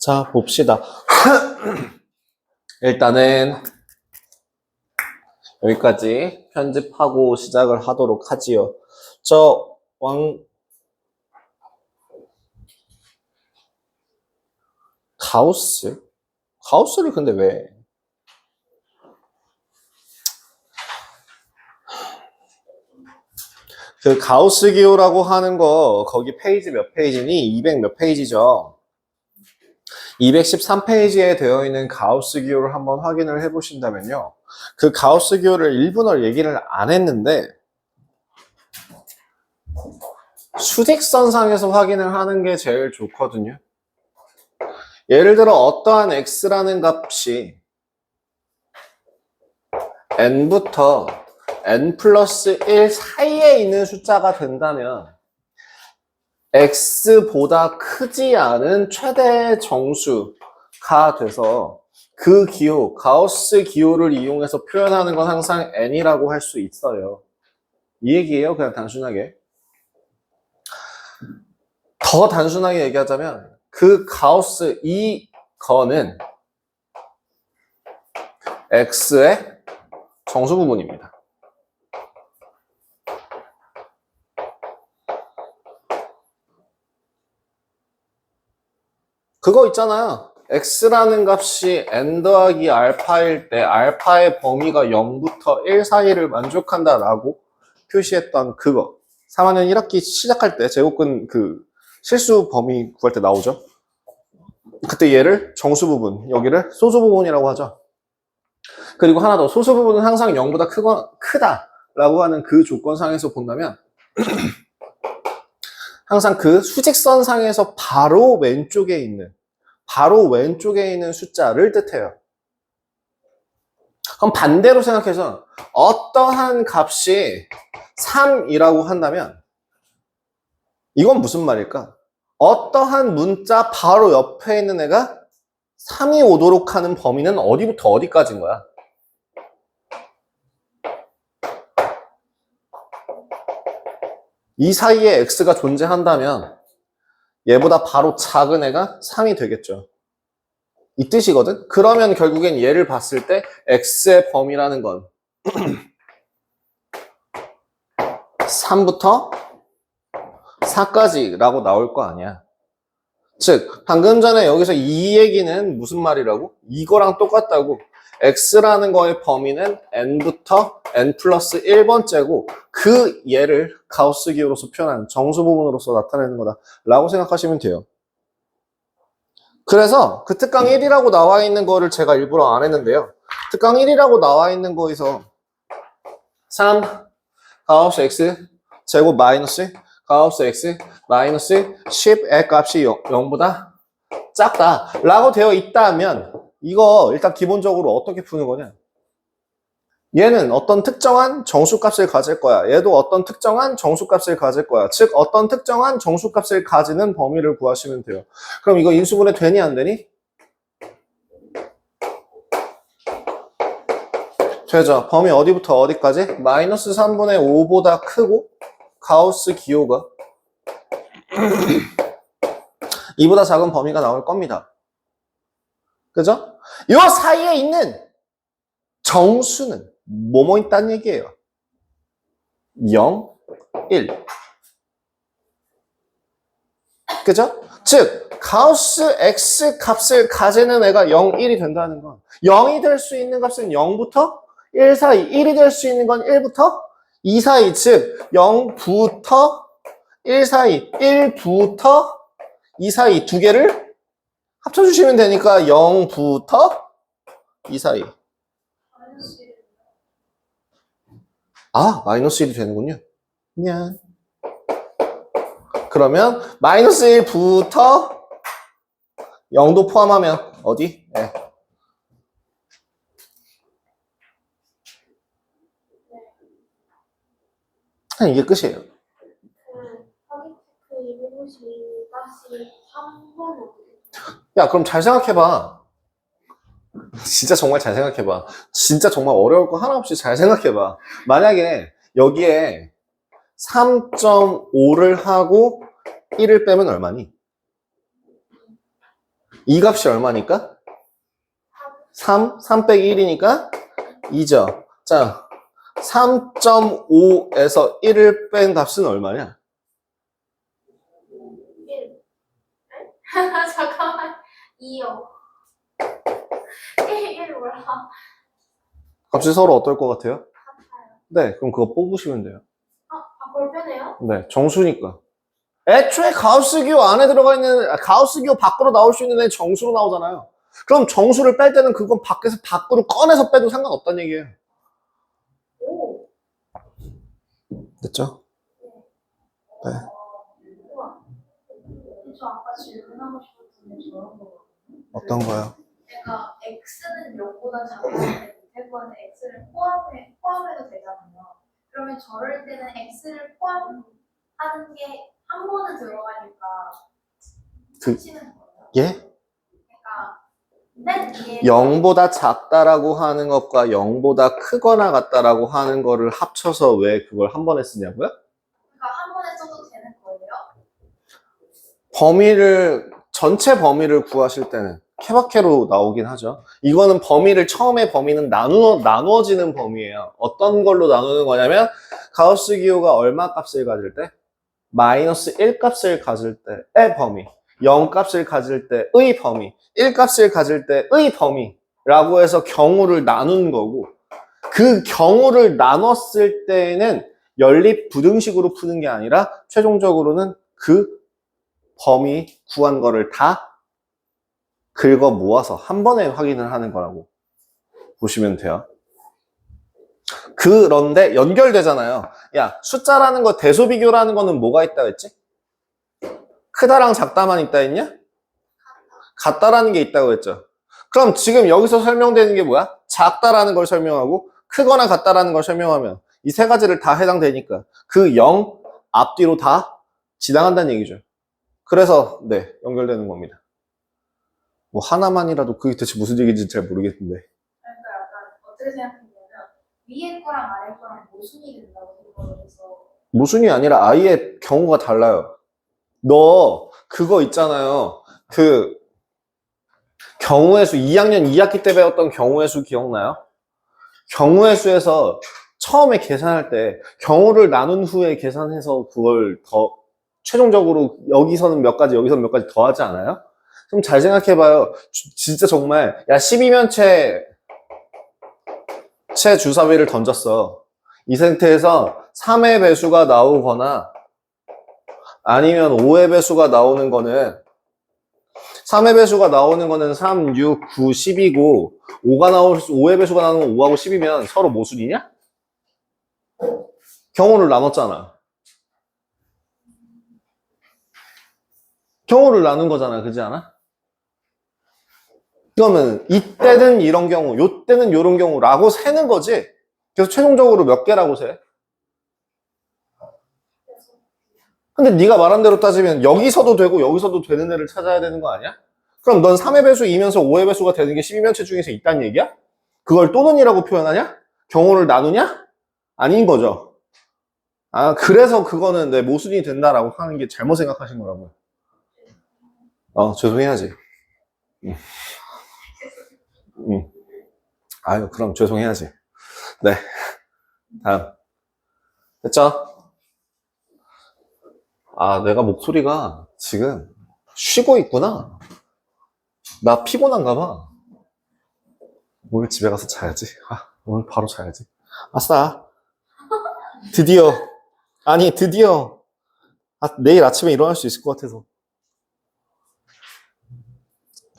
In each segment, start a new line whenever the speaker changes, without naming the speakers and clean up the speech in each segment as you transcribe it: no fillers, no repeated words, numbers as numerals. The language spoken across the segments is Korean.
자, 봅시다. 일단은 여기까지 편집하고 시작을 하도록 하지요. 가우스를 근데 왜? 그 가우스 기호라고 하는 거 거기 페이지 몇 페이지니? 200 몇 페이지죠. 213페이지에 되어 있는 가우스 기호를 한번 확인을 해 보신다면요. 그 가우스 기호를 일본어를 얘기를 안 했는데 수직선상에서 확인을 하는 게 제일 좋거든요. 예를 들어 어떠한 x라는 값이 n부터 n 플러스 1 사이에 있는 숫자가 된다면 x보다 크지 않은 최대 정수가 돼서 그 기호, 가우스 기호를 이용해서 표현하는 건 항상 n이라고 할 수 있어요. 이 얘기예요, 그냥 단순하게. 더 단순하게 얘기하자면 그 가우스 이 거는 x의 정수 부분입니다. 그거 있잖아요. x라는 값이 n 더하기 알파일 때 알파의 범위가 0부터 1 사이를 만족한다라고 표시했던 그거. 3학년 1학기 시작할 때 제곱근 그 실수 범위 구할 때 나오죠. 그때 얘를 정수 부분, 여기를 소수 부분이라고 하죠. 그리고 하나 더, 소수 부분은 항상 0보다 크다라고 하는 그 조건상에서 본다면 항상 그 수직선상에서 바로 왼쪽에 있는 숫자를 뜻해요. 그럼 반대로 생각해서 어떠한 값이 3이라고 한다면 이건 무슨 말일까? 어떠한 문자 바로 옆에 있는 애가 3이 오도록 하는 범위는 어디부터 어디까지인 거야? 이 사이에 x가 존재한다면 얘보다 바로 작은 애가 3이 되겠죠. 이 뜻이거든? 그러면 결국엔 얘를 봤을 때 x의 범위라는 건 3부터 4까지라고 나올 거 아니야. 즉, 방금 전에 여기서 이 얘기는 무슨 말이라고? 이거랑 똑같다고. x라는 거의 범위는 n부터 n 플러스 1번째고 그 얘를 가우스 기호로서 표현한 정수 부분으로서 나타내는 거다 라고 생각하시면 돼요. 그래서 그 특강 1이라고 나와 있는 거를 제가 일부러 안 했는데요. 특강 1이라고 나와 있는 거에서 3 가우스 x 제곱 마이너스 가우스 x 마이너스 10의 값이 0보다 작다 라고 되어 있다면 이거 일단 기본적으로 어떻게 푸는 거냐? 얘는 어떤 특정한 정수값을 가질 거야. 얘도 어떤 특정한 정수값을 가질 거야. 즉 어떤 특정한 정수값을 가지는 범위를 구하시면 돼요. 그럼 이거 인수분해 되니 안 되니? 되죠. 범위 어디부터 어디까지? 마이너스 3분의 5보다 크고 가우스 기호가 이보다 작은 범위가 나올 겁니다. 그죠? 요 사이에 있는 정수는 뭐뭐 있다는 얘기예요. 0, 1. 그죠? 즉 가우스 x 값을 가지는 애가 0, 1이 된다는 건 0이 될 수 있는 값은 0부터 1 사이, 1이 될 수 있는 건 1부터 2 사이, 즉 0부터 1 사이, 1부터 2 사이 두 개를 합쳐주시면 되니까 0부터 2 사이. 아, 마이너스 1이 되는군요. 미안. 그러면 마이너스 1부터 0도 포함하면 어디? 네. 이게 끝이에요. 야, 그럼 잘 생각해봐. 진짜 정말 잘 생각해봐. 진짜 정말 어려울 거 하나 없이 잘 생각해봐. 만약에 여기에 3.5를 하고 1을 빼면 얼마니? 이 값이 얼마니까? 3 빼기 1이니까 2죠. 자, 3.5에서 1을 뺀 값은 얼마냐?
1. 잠깐만. 2요. 1 몰라.
값이 서로 어떨 것 같아요?
같아요.
네, 그럼 그거 뽑으시면 돼요.
그걸 빼네요?
네, 정수니까. 애초에 가우스 기호 안에 들어가 있는, 가우스 기호 밖으로 나올 수 있는 애 정수로 나오잖아요. 그럼 정수를 뺄 때는 그건 밖에서 밖으로 꺼내서 빼도 상관없다는 얘기예요.
오.
됐죠? 네.
우와. 저 아까 질문하고 싶었는데 저런 거거든요.
어떤 거요?
내가 x는 0보다 작은데 밑에 거는 x를 포함해도 되잖아요. 그러면 저럴 때는 x를 포함하는 게 한 번은 들어가니까 치는 거예요.
예?
그러니까 맨 위에
0보다 작다라고 하는 것과 0보다 크거나 같다라고 하는 거를 합쳐서 왜 그걸 한 번에 쓰냐고요?
그러니까 한 번에 써도 되는 거예요?
전체 범위를 구하실 때는 케바케로 나오긴 하죠. 이거는 처음에 범위는 나누어지는 범위예요. 어떤 걸로 나누는 거냐면, 가우스 기호가 얼마 값을 가질 때? 마이너스 1 값을 가질 때의 범위, 0 값을 가질 때의 범위, 1 값을 가질 때의 범위라고 해서 경우를 나눈 거고, 그 경우를 나눴을 때는 연립 부등식으로 푸는 게 아니라 최종적으로는 그 범위 구한 거를 다 긁어 모아서 한 번에 확인을 하는 거라고 보시면 돼요. 그런데 연결되잖아요. 야, 숫자라는 거, 대소비교라는 거는 뭐가 있다 했지? 크다랑 작다만 있다 했냐? 같다라는 게 있다고 했죠. 그럼 지금 여기서 설명되는 게 뭐야? 작다라는 걸 설명하고 크거나 같다라는 걸 설명하면 이 세 가지를 다 해당되니까 그 0 앞뒤로 다 지나간다는 얘기죠. 그래서 네, 연결되는 겁니다. 뭐 하나만이라도 그게 대체 무슨 얘기인지 잘 모르겠는데.
그러니까 약간 어떻게 생각했냐면 위에 거랑 아래 거랑 모순이 된다고 생각을 해서
모순이 아니라 아예 경우가 달라요. 너 그거 있잖아요. 그 경우의 수 2학년 2학기 때 배웠던 경우의 수 기억나요? 경우의 수에서 처음에 계산할 때 경우를 나눈 후에 계산해서 그걸 더 최종적으로 여기서는 몇 가지 여기서는 몇 가지 더 하지 않아요? 그럼 잘 생각해봐요. 진짜 정말 야 12면체 주사위를 던졌어. 이 상태에서 3의 배수가 나오거나 아니면 5의 배수가 나오는 거는 3의 배수가 나오는 거는 3, 6, 9, 10이고 5의 배수가 나오는 건 5하고 10이면 서로 모순이냐? 경우를 나눴잖아. 경우를 나눈 거잖아. 그렇지 않아? 그러면 이때는 이런 경우, 요때는 요런 경우라고 세는 거지. 그래서 최종적으로 몇 개라고 세? 근데 네가 말한 대로 따지면 여기서도 되고 여기서도 되는 애를 찾아야 되는 거 아니야? 그럼 넌 3의 배수이면서 5의 배수가 되는 게 12면체 중에서 있다는 얘기야? 그걸 또는이라고 표현하냐? 경우를 나누냐? 아닌 거죠. 아, 그래서 그거는 내 모순이 된다라고 하는 게 잘못 생각하신 거라고요. 죄송해야지. 아유, 그럼 죄송해야지. 네. 다음. 됐죠? 아, 내가 목소리가 지금 쉬고 있구나. 나 피곤한가 봐. 오늘 집에 가서 자야지. 오늘 바로 자야지. 아싸. 드디어. 내일 아침에 일어날 수 있을 것 같아서.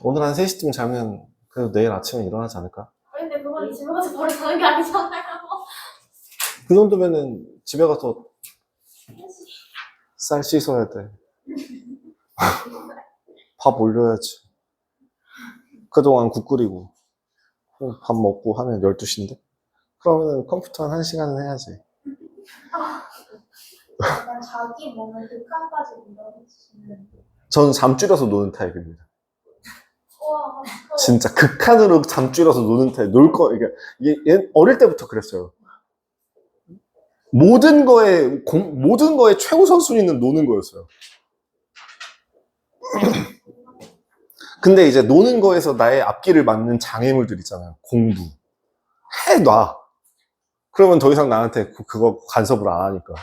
오늘 한 3시쯤 자면 그래도 내일 아침에 일어나지 않을까?
근데 그건 집에 가서 바로 자는 게 아니잖아요.
그 정도면은 집에 가서 쌀 씻어야 돼. 밥 올려야지. 그동안 국 끓이고 밥 먹고 하면 12시인데? 그러면 컴퓨터 한 1시간은 해야지.
약간 자기 몸을 극한까지 밀어붙이는.
저는 잠 줄여서 노는 타입입니다.
우와.
진짜 극한으로 잠 줄여서 노는 타입. 이게 어릴 때부터 그랬어요. 모든 거에 최우선 순위는 노는 거였어요. 근데 이제 노는 거에서 나의 앞길을 막는 장애물들 있잖아요. 공부. 해놔. 그러면 더 이상 나한테 그거 간섭을 안 하니까.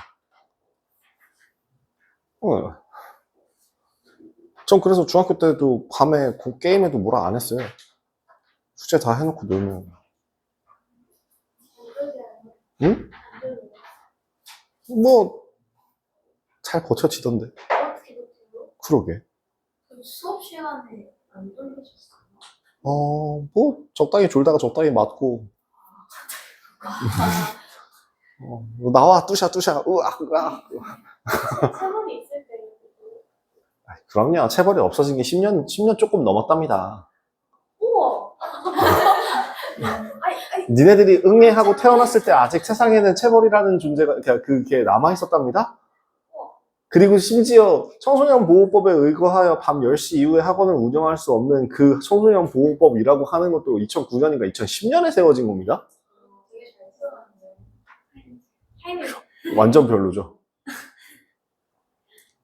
전 그래서 중학교 때도 밤에 게임에도 뭐라 안 했어요. 숙제 다 해놓고 놀면. 응? 뭐, 잘 버텨지던데. 그러게.
수업 시간에 안 돌려줬어요.
뭐, 적당히 졸다가 적당히 맞고. 나와, 뚜샤, 으악, 으악.
체벌이 있을 때.
그럼요. 체벌이 없어진 게 10년 조금 넘었답니다.
우와.
니네들이 응애하고 태어났을 때 아직 세상에는 체벌이라는 존재가, 그게 남아있었답니다. 그리고 심지어 청소년 보호법에 의거하여 밤 10시 이후에 학원을 운영할 수 없는 그 청소년 보호법이라고 하는 것도 2009년인가 2010년에 세워진 겁니다.
되게 잘 들어갔는데.
완전 별로죠.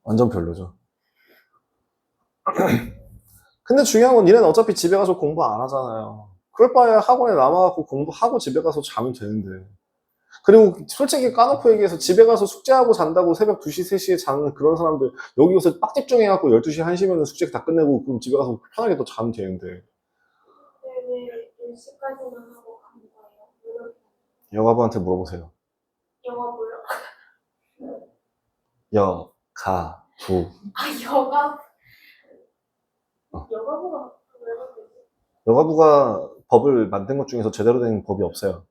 완전 별로죠. 근데 중요한 건 니네는 어차피 집에 가서 공부 안 하잖아요. 그럴 바에 학원에 남아갖고 공부하고 집에 가서 자면 되는데. 그리고 솔직히 까놓고 얘기해서 집에 가서 숙제하고 잔다고 새벽 2시, 3시에 자는 그런 사람들 여기 와서 빡집중해갖고 12시, 1시면 숙제 다 끝내고 그럼 집에 가서 편하게 또 자면 되는데.
왜 10시까지만 하고 가는 거예요?
여가부한테 물어보세요.
영화 뭐요?
여가부.
여가? 여가부가 왜 그러지?
여가부가 법을 만든 것 중에서 제대로 된 법이 없어요.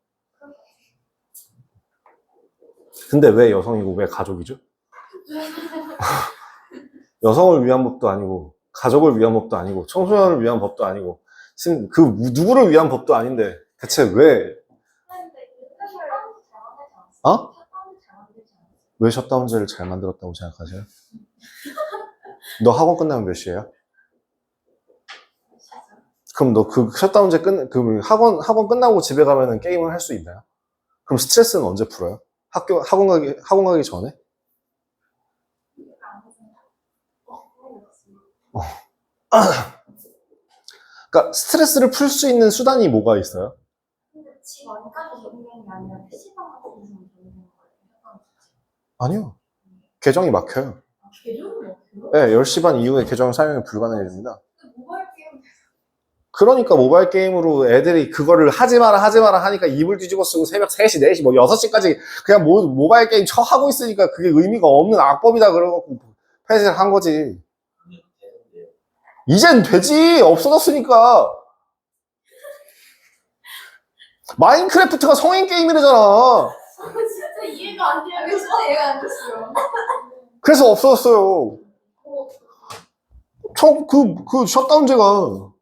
근데 왜 여성이고 왜 가족이죠? 여성을 위한 법도 아니고 가족을 위한 법도 아니고 청소년을 위한 법도 아니고 그 누구를 위한 법도 아닌데 대체 왜? 어? 왜 셧다운제를 잘 만들었다고 생각하세요? 너 학원 끝나면 몇 시에요? 그럼 너 그 셧다운제 그 학원 끝나고 집에 가면은 게임을 할 수 있나요? 그럼 스트레스는 언제 풀어요? 학원 가기 전에? 그러니까 스트레스를 풀 수 있는 수단이 뭐가 있어요?
근데 집 안까지 있는 게 아니라 PC방 같은 데서 있는 거예요?
아니요. 계정이 막혀요.
계정이 막혀요?
네, 10시 반 이후에 계정 사용이 불가능해집니다.
모바일 게임
그러니까 모바일 게임으로 애들이 그거를 하지 마라 하니까 이불 뒤집어 쓰고 새벽 3시, 4시, 뭐 6시까지 그냥 모바일 게임 하고 있으니까 그게 의미가 없는 악법이다 그러고 폐쇄를 한 거지. 이젠 되지! 없어졌으니까. 마인크래프트가 성인 게임이래잖아.
진짜 이해가 안 돼요. 진짜 이해가 안 됐어요.
그래서 없어졌어요. 그 셧다운제가.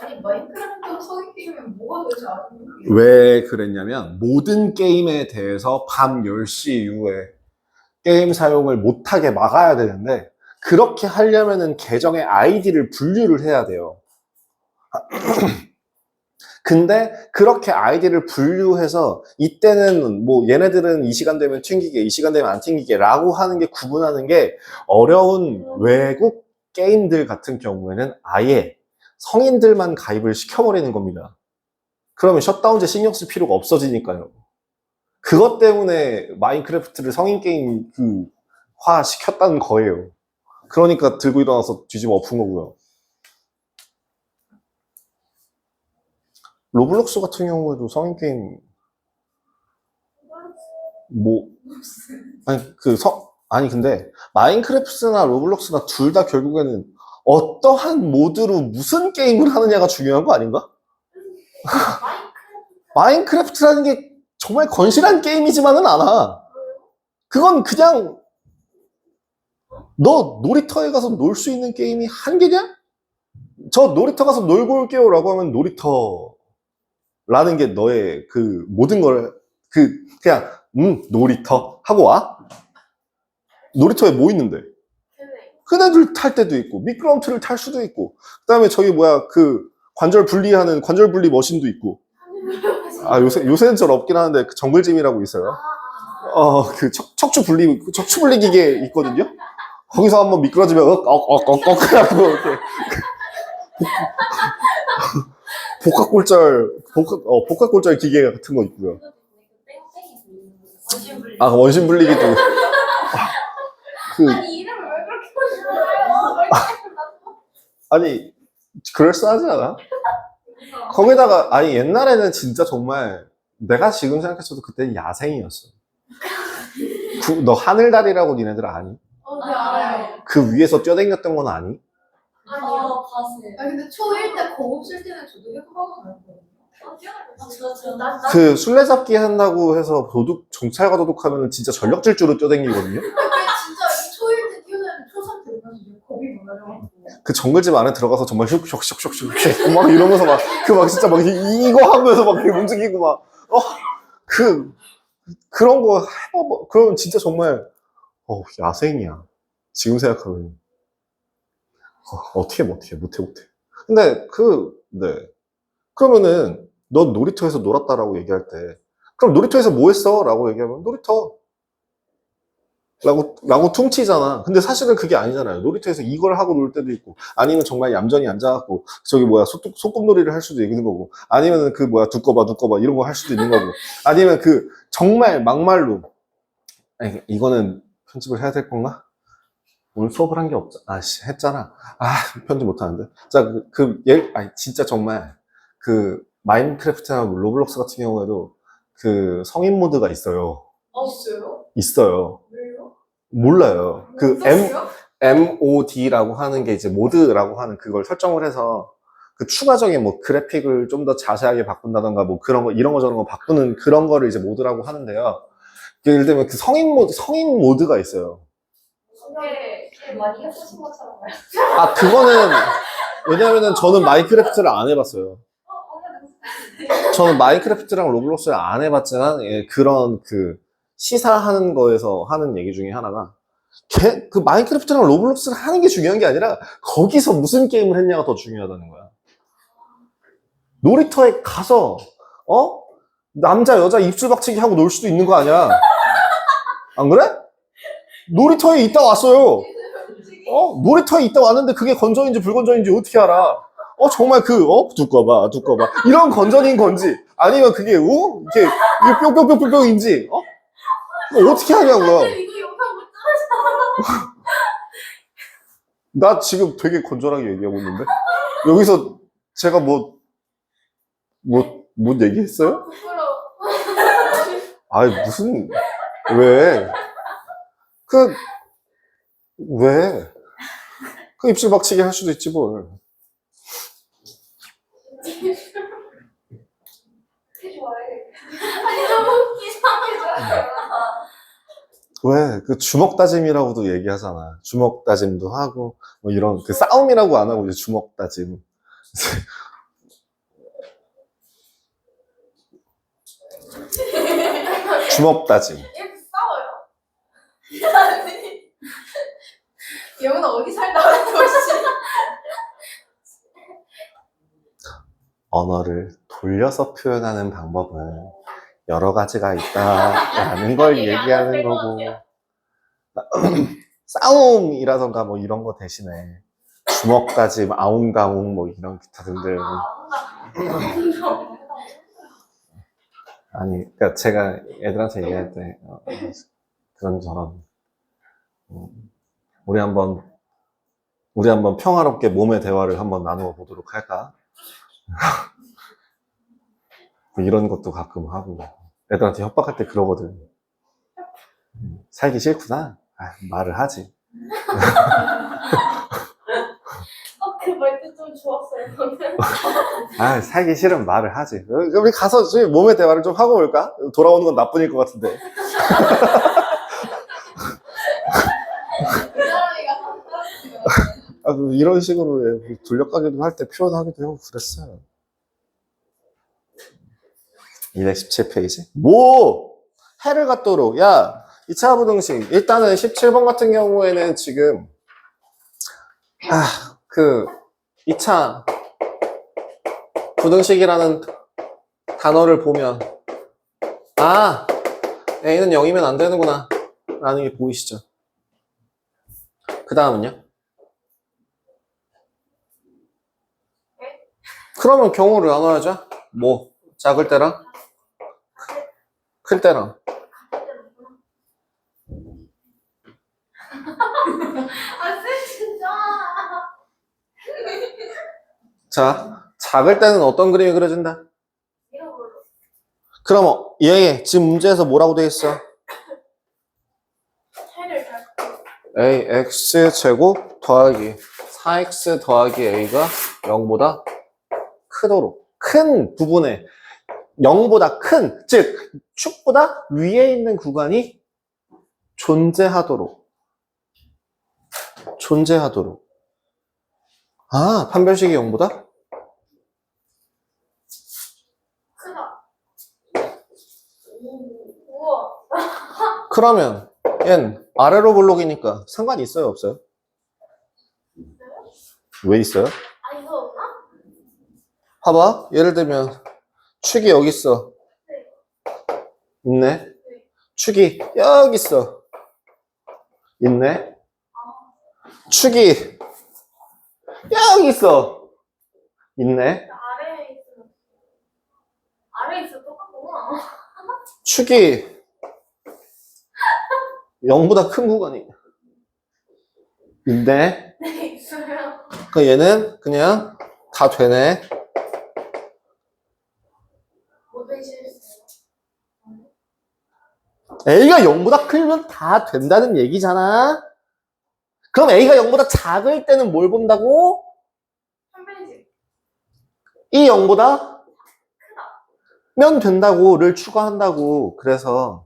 아니 마인크래프트 성인 게임은 뭐가 도대체 아는 거예요?
왜 그랬냐면 모든 게임에 대해서 밤 10시 이후에 게임 사용을 못하게 막아야 되는데 그렇게 하려면은 계정의 아이디를 분류를 해야 돼요. 근데 그렇게 아이디를 분류해서 이때는 뭐 얘네들은 이 시간 되면 튕기게 이 시간 되면 안 튕기게 라고 하는 게 구분하는 게 어려운 외국 게임들 같은 경우에는 아예 성인들만 가입을 시켜버리는 겁니다. 그러면 셧다운제 신경 쓸 필요가 없어지니까요. 그것 때문에 마인크래프트를 성인 게임 화 시켰다는 거예요. 그러니까 들고 일어나서 뒤집어 엎은 거고요. 로블록스 같은 경우에도 성인 게임 근데 마인크래프트나 로블록스나 둘 다 결국에는 어떠한 모드로 무슨 게임을 하느냐가 중요한 거 아닌가? 마인크래프트라는 게 정말 건실한 게임이지만은 않아. 그건 그냥 너 놀이터에 가서 놀 수 있는 게임이 한 개냐? 저 놀이터 가서 놀고 올게요 라고 하면 놀이터라는 게 너의 그 모든 걸 그냥 놀이터 하고 와? 놀이터에 뭐 있는데? 큰애들 탈 때도 있고 미끄럼틀을 탈 수도 있고 그 다음에 저기 그 관절 분리 머신도 있고 요새는 잘 없긴 하는데 그 정글짐이라고 있어요. 그 척추 분리 기계 있거든요. 거기서 한번 미끄러지면 하고 이렇게 복합골절 기계 같은 거 있고요. 아, 원심 분리기도.
아니 이름을 왜 그렇게 불러요?
아니, 그럴싸하지 않아? 거기다가, 아니, 옛날에는 진짜 정말, 내가 지금 생각해서도 그때는 야생이었어. 너 하늘다리라고 니네들 아니?
네 알아요.
그 위에서 뛰어다녔던 건 아니?
아니요 봤어요. 아 근데 초1 때 거업 쓸 때는 저도 해보고 나왔거든요.
그 술래잡기 한다고 해서 정찰과 도둑하면 진짜 전력 질주로 뛰어다니거든요?
근데 진짜 이 초1 때 뛰어다니는 초3 때 오면서 이제 겁이 많아져가지고
그 정글집 안에 들어가서 정말 슉슉슉슉슉 막 이러면서 막 진짜 막 이거 하면서 막 이렇게 움직이고 막, 그런 거 해봐. 그러면 진짜 정말, 야생이야. 지금 생각하면. 어떻게 못해. 근데 네. 그러면은, 넌 놀이터에서 놀았다라고 얘기할 때, 그럼 놀이터에서 뭐 했어? 라고 얘기하면, 놀이터. 라고 퉁치잖아. 근데 사실은 그게 아니잖아요. 놀이터에서 이걸 하고 놀 때도 있고, 아니면 정말 얌전히 앉아갖고, 소꿉놀이를 할 수도 있는 거고, 아니면 두꺼봐, 이런 거 할 수도 있는 거고, 아니면 정말 막말로, 아니, 이거는 편집을 해야 될 건가? 오늘 수업을 한 게 없잖아. 했잖아. 편집 못 하는데. 자, 진짜 정말, 마인크래프트나 로블록스 같은 경우에도, 성인 모드가 있어요.
있어요?
있어요.
왜요?
몰라요.
없었어요?
MOD라고 하는 게 이제 모드라고 하는 그걸 설정을 해서 추가적인 그래픽을 좀 더 자세하게 바꾼다던가 이런 거 저런 거 바꾸는 그런 거를 이제 모드라고 하는데요. 예를 들면 성인 모드가 있어요.
꽤 많이 해보신 것처럼 말요.
그거는 왜냐면은 저는 마인크래프트를 안 해봤어요. 저는 마인크래프트랑 로블록스를 안 해봤지만 그런 시사하는 거에서 하는 얘기 중에 하나가 마인크래프트랑 로블록스를 하는 게 중요한 게 아니라 거기서 무슨 게임을 했냐가 더 중요하다는 거야. 놀이터에 가서 남자 여자 입술 박치기 하고 놀 수도 있는 거 아니야? 안 그래? 놀이터에 있다 왔어요. 놀이터에 있다 왔는데 그게 건전인지 불건전인지 어떻게 알아? 정말 두꺼봐 이런 건전인 건지 아니면 그게 이게 뿅뿅뿅뿅뿅인지 어떻게 하냐고요.
이거 영상 못 따라서.
나 지금 되게 건전하게 얘기하고 있는데 여기서 제가 뭐 얘기했어요?
부끄러워.
무슨 왜? 왜? 입술 박치기 할 수도 있지 뭘.
아니 너무 이상해.
왜? 주먹 다짐이라고도 얘기하잖아. 주먹 다짐도 하고, 이런, 싸움이라고 안 하고, 이제 주먹 다짐. 주먹 다짐.
이렇게 싸워요? 아니. 영훈아 어디 살다 왔어?
언어를 돌려서 표현하는 방법은 여러 가지가 있다라는 걸 얘기하는 거고. 싸움이라던가 이런 거 대신에 주먹까지 아웅다웅 이런 기타 등등. 아니, 그러니까 제가 애들한테 얘기할 때 그런저런 우리 한번 평화롭게 몸의 대화를 한번 나누어 보도록 할까? 이런 것도 가끔 하고 애들한테 협박할 때 그러거든. 살기 싫구나. 말을 하지.
그 말도 좀 좋았어요.
살기 싫으면 말을 하지. 우리 가서 몸의 대화를 좀 하고 올까? 돌아오는 건 나뿐일 것 같은데.
그 사람이가 떨어지면.
이런 식으로 돌려가기도 할 때 표현하기도 하고 그랬어요. 217페이지. 해를 갖도록. 야, 2차 부등식. 일단은 17번 같은 경우에는 지금 2차 부등식이라는 단어를 보면 A는 0이면 안 되는구나 라는 게 보이시죠? 그 다음은요? 그러면 경우를 나눠야죠. 뭐 작을 때랑 클 때랑.
아, 쌤 진짜.
자, 작을 때는 어떤 그림이 그려진다?
이런 걸로.
그럼 얘 지금 문제에서 뭐라고 돼 있어?
해를 잘.
ax 제곱 더하기 4x 더하기 a가 0보다 크도록 큰 부분에 0보다 큰, 즉 축보다 위에 있는 구간이 존재하도록 아, 판별식이 0보다?
크다. 우와.
그러면 얘는 아래로 블록이니까 상관이 있어요, 없어요? 왜 있어요?
아, 이거 없나?
봐봐, 예를 들면 축이 여기 있어. 있네. 축이 여기 있어. 있네. 축이 여기 있어. 있네.
아래에 있어 똑같구나.
축이 0보다 큰 구간이 있네.
네, 있어요.
그 얘는 그냥 다 되네.
뭐 되시겠어요?
A가 0보다 크면 다 된다는 얘기잖아. 그럼 A가 0보다 작을 때는 뭘 본다고?
판별식.
이 0보다
크다.
면 된다고를 추가한다고. 그래서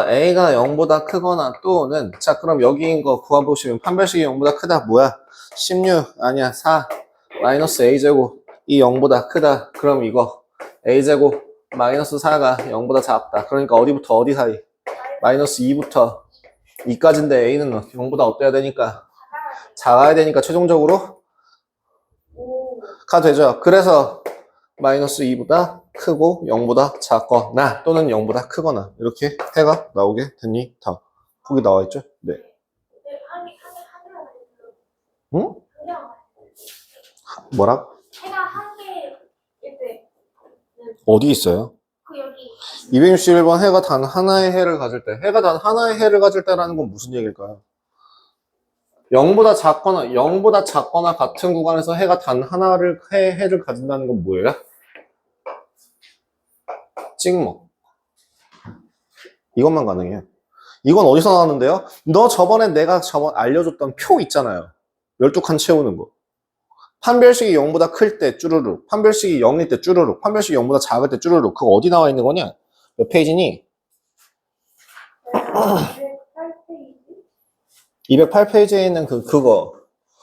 A가 0보다 크거나 또는 자 그럼 여기인 거 구해보시면 판별식이 0보다 크다 뭐야? 16 아니야 4 마이너스 A제곱 이 0보다 크다. 그럼 이거 A제곱 마이너스 4가 0보다 작다. 그러니까 어디부터 어디 사이? 마이너스 2부터 2까지인데 A는 0보다 어때야 되니까? 작아야 되니까 최종적으로
오.
가 되죠. 그래서 마이너스 2보다 크고 0보다 작거나 또는 0보다 크거나 이렇게 해가 나오게 됩니다. 거기 나와 있죠? 네.
네, 하늘만
응?
그냥
뭐라?
해가 한 개일 때.
어디 있어요?
그 여기
261번 해가 단 하나의 해를 가질 때. 해가 단 하나의 해를 가질 때라는 건 무슨 얘기일까요? 0보다 작거나 같은 구간에서 해가 단 하나를 해를 가진다는 건 뭐예요? 찍먹. 이것만 가능해요. 이건 어디서 나왔는데요? 너 저번에 내가 알려줬던 표 있잖아요. 12칸 채우는 거. 판별식이 0보다 클 때 쭈루룩, 판별식이 0일 때 쭈루룩, 판별식이 0보다 작을 때 쭈루룩. 그거 어디 나와 있는 거냐? 몇 페이지니? 208페이지에 있는 그거.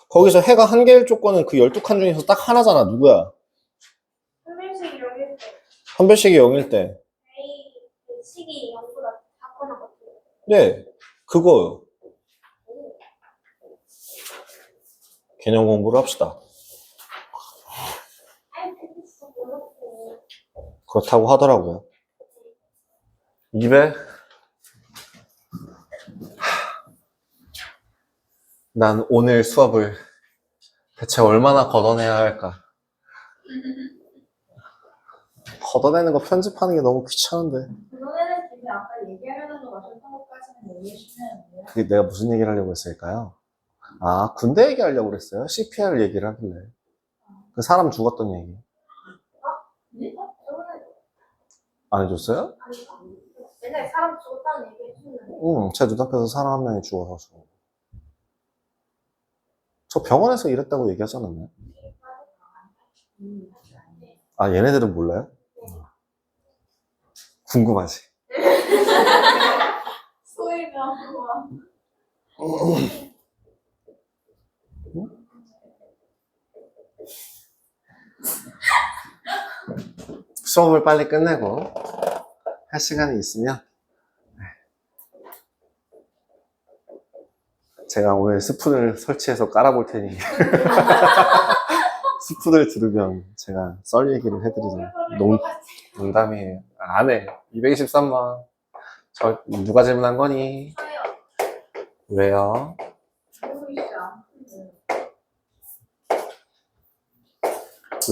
거기서 해가 한 개일 조건은 그 12칸 중에서 딱 하나잖아. 누구야?
판별식이 여기일 때
판별식이 0일 때.
A 그 식이 0보다 작거나 같아요.
네, 그거요. 개념 공부를 합시다.
아이, 그게 진짜 어렵고.
그렇다고 하더라고요. 200. 난 오늘 수업을 대체 얼마나 걷어내야 할까? 걷어내는 거 편집하는 게 너무 귀찮은데.
그전에는 근데 아까 얘기하려는 거 맞췄던 것까지는 얘기해주면 돼요.
그게 내가 무슨 얘기를 하려고 했을까요? 아, 군대 얘기하려고 그랬어요? CPR 얘기를 하길래. 그 사람 죽었던 얘기.
네? 저번에
안 해줬어요?
아닌가? 옛날에 사람 죽었다는 얘기 해주는데.
응, 제 눈앞에서 사람 한 명이 죽어서. 저 병원에서 일했다고 얘기하지 않았나요? 아, 얘네들은 몰라요? 궁금하지?
소리가 좋아.
수업을 빨리 끝내고 할 시간이 있으면 제가 오늘 스푼을 설치해서 깔아볼 테니 스푼을 들으면 제가 썰 얘기를 해드리죠. 농담이에요. 안 해. 223번. 저 누가 질문한 거니?
저요.
왜요?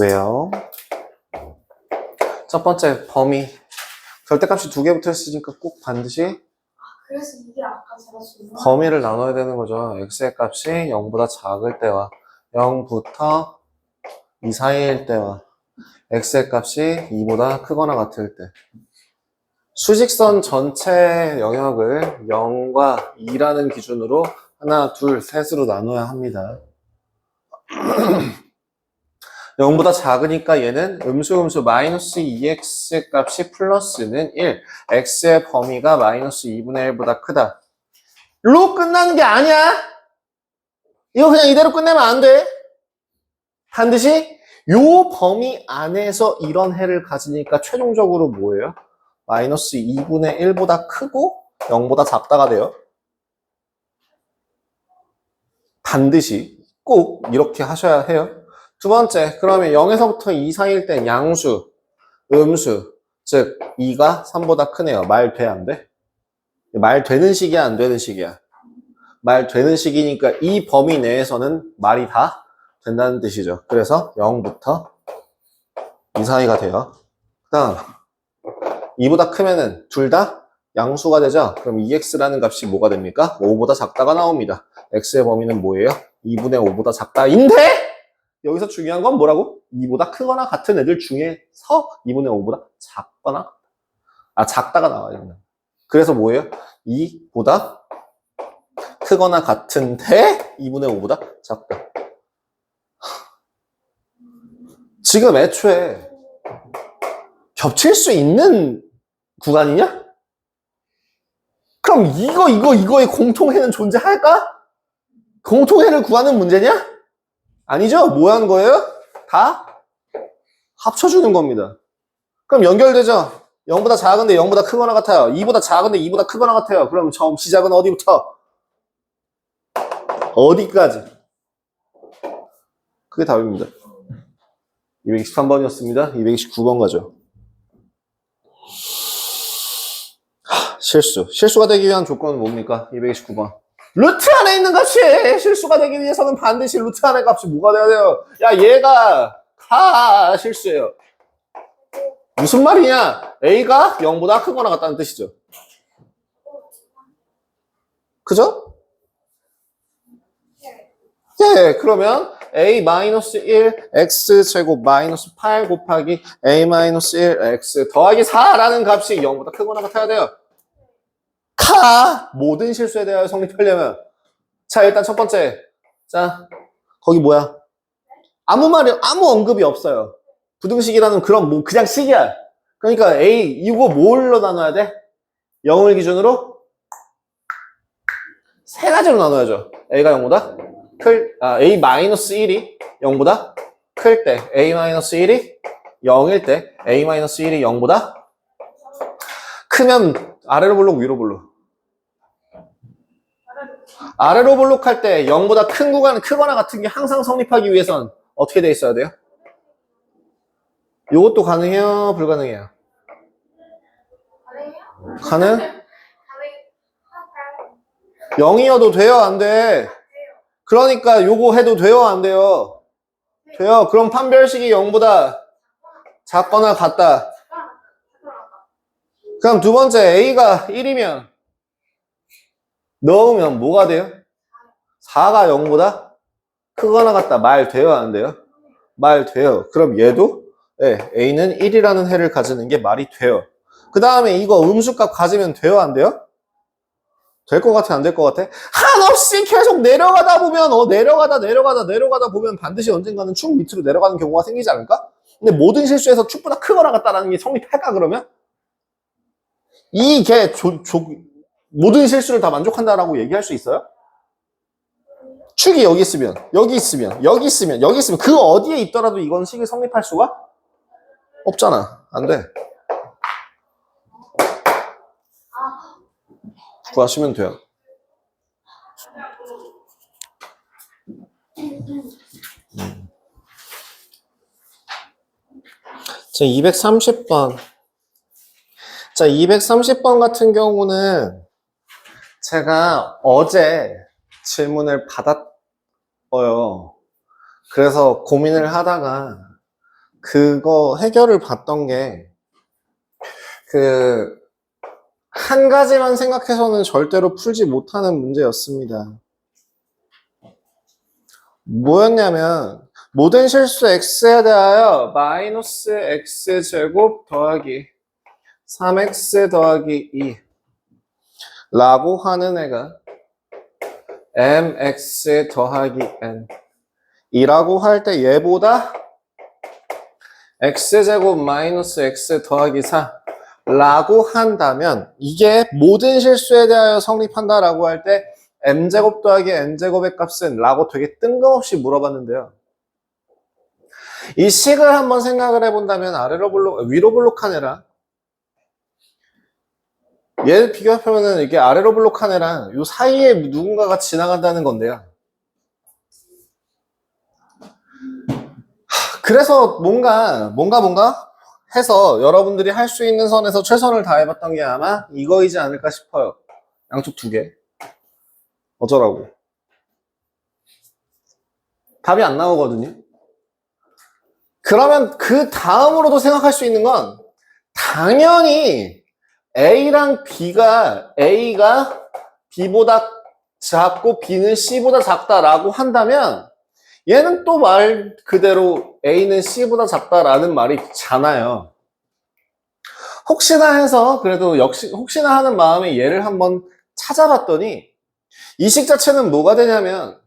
왜요? 첫 번째 범위 절대값이 두 개 붙어있으니까 꼭 반드시
그래서 이게 아까 제가 질문
범위를 나눠야 되는 거죠. x의 값이 0보다 작을 때와 0부터 2 사이일 때와 x의 값이 2보다 크거나 같을 때 수직선 전체 영역을 0과 2라는 기준으로 하나, 둘, 셋으로 나눠야 합니다. 0보다 작으니까 얘는 음수 마이너스 2x 값이 플러스는 1 x의 범위가 마이너스 2분의 1보다 크다. 로 끝나는 게 아니야. 이거 그냥 이대로 끝내면 안 돼. 반드시 요 범위 안에서 이런 해를 가지니까 최종적으로 뭐예요? 마이너스 2분의 1보다 크고 0보다 작다가 돼요. 반드시 꼭 이렇게 하셔야 해요. 두 번째, 그러면 0에서부터 2 사이일 땐 양수, 음수, 즉 2가 3보다 크네요. 말 돼, 안 돼? 말 되는 식이야, 안 되는 식이야? 말 되는 식이니까 이 범위 내에서는 말이 다 된다는 뜻이죠. 그래서 0부터 2 사이가 돼요. 그 다음 2보다 크면은 둘 다 양수가 되죠. 그럼 2x라는 값이 뭐가 됩니까? 5보다 작다가 나옵니다. x의 범위는 뭐예요? 2분의 5보다 작다인데 여기서 중요한 건 뭐라고? 2보다 크거나 같은 애들 중에서 2분의 5보다 작거나 작다가 나와요. 그래서 뭐예요? 2보다 크거나 같은데 2분의 5보다 작다. 지금 애초에 겹칠 수 있는 구간이냐? 그럼 이거의 공통해는 존재할까? 공통해를 구하는 문제냐? 아니죠? 뭐 하는 거예요? 다 합쳐주는 겁니다. 그럼 연결되죠? 0보다 작은데 0보다 크거나 같아요. 2보다 작은데 2보다 크거나 같아요. 그럼 처음 시작은 어디부터? 어디까지? 그게 답입니다. 223번이었습니다. 229번 가죠. 실수가 되기 위한 조건은 뭡니까? 229번. 루트 안에 있는 값이 실수가 되기 위해서는 반드시 루트 안의 값이 뭐가 돼야 돼요? 야, 얘가 다 실수예요. 무슨 말이냐? A가 0보다 크거나 같다는 뜻이죠. 그죠? 예, 그러면 A-1 X제곱 마이너스 8 곱하기 A-1 X 더하기 4라는 값이 0보다 크거나 같아야 돼요. 모든 실수에 대하여 성립하려면 자, 일단 첫 번째. 자, 거기 뭐야? 아무 언급이 없어요. 부등식이라는 그런 그냥 식이야. 그러니까 A 이거 뭘로 나눠야 돼? 0을 기준으로 세 가지로 나눠야죠. A가 0보다 A-1이 0보다 클 때, A-1이 0일 때, A-1이 0보다 크면 아래로 볼록, 위로 볼록. 아래로 볼록할 때 0보다 큰 구간, 크거나 같은 게 항상 성립하기 위해선 어떻게 돼 있어야 돼요? 이것도 가능해요? 불가능해요? 가능? 0이어도 돼요? 안 돼? 그러니까 요거 해도 돼요? 안 돼요? 돼요. 그럼 판별식이 0보다 작거나 같다. 그럼 두 번째 A가 1이면 넣으면 뭐가 돼요? 4가 0보다 크거나 같다. 말 돼요? 안 돼요? 말 돼요. 그럼 얘도 A는 1이라는 해를 가지는 게 말이 돼요. 그 다음에 이거 음수값 가지면 돼요? 안 돼요? 될 것 같아? 안 될 것 같아? 한없이 계속 내려가다 보면 내려가다 보면 반드시 언젠가는 축 밑으로 내려가는 경우가 생기지 않을까? 근데 모든 실수에서 축보다 크거나 같다라는 게 성립할까 그러면? 이게 모든 실수를 다 만족한다라고 얘기할 수 있어요? 축이 여기 있으면 그 어디에 있더라도 이건 식이 성립할 수가 없잖아. 안 돼. 구하시면 돼요. 자, 230번. 자, 230번 같은 경우는 제가 어제 질문을 받았어요. 그래서 고민을 하다가 그거 해결을 봤던 게, 한 가지만 생각해서는 절대로 풀지 못하는 문제였습니다. 뭐였냐면, 모든 실수 x에 대하여 마이너스 x제곱 더하기 3x 더하기 2 라고 하는 애가 mx 더하기 n 이라고 할 때 얘보다 x제곱 마이너스 x 더하기 4 라고 한다면 이게 모든 실수에 대하여 성립한다라고 할 때 m제곱 더하기 n제곱의 값은 라고 되게 뜬금없이 물어봤는데요. 이 식을 한번 생각을 해본다면 위로 블록한 애랑 얘를 비교해보면 이게 아래로 블록한 애랑 이 사이에 누군가가 지나간다는 건데요. 그래서 뭔가 해서 여러분들이 할 수 있는 선에서 최선을 다해봤던 게 아마 이거이지 않을까 싶어요. 양쪽 두 개. 어쩌라고. 답이 안 나오거든요. 그러면 그 다음으로도 생각할 수 있는 건 당연히 A랑 A가 B보다 작고 B는 C보다 작다라고 한다면 얘는 또 말 그대로 A는 C보다 작다라는 말이잖아요. 혹시나 해서 그래도 역시 혹시나 하는 마음에 얘를 한번 찾아봤더니 이 식 자체는 뭐가 되냐면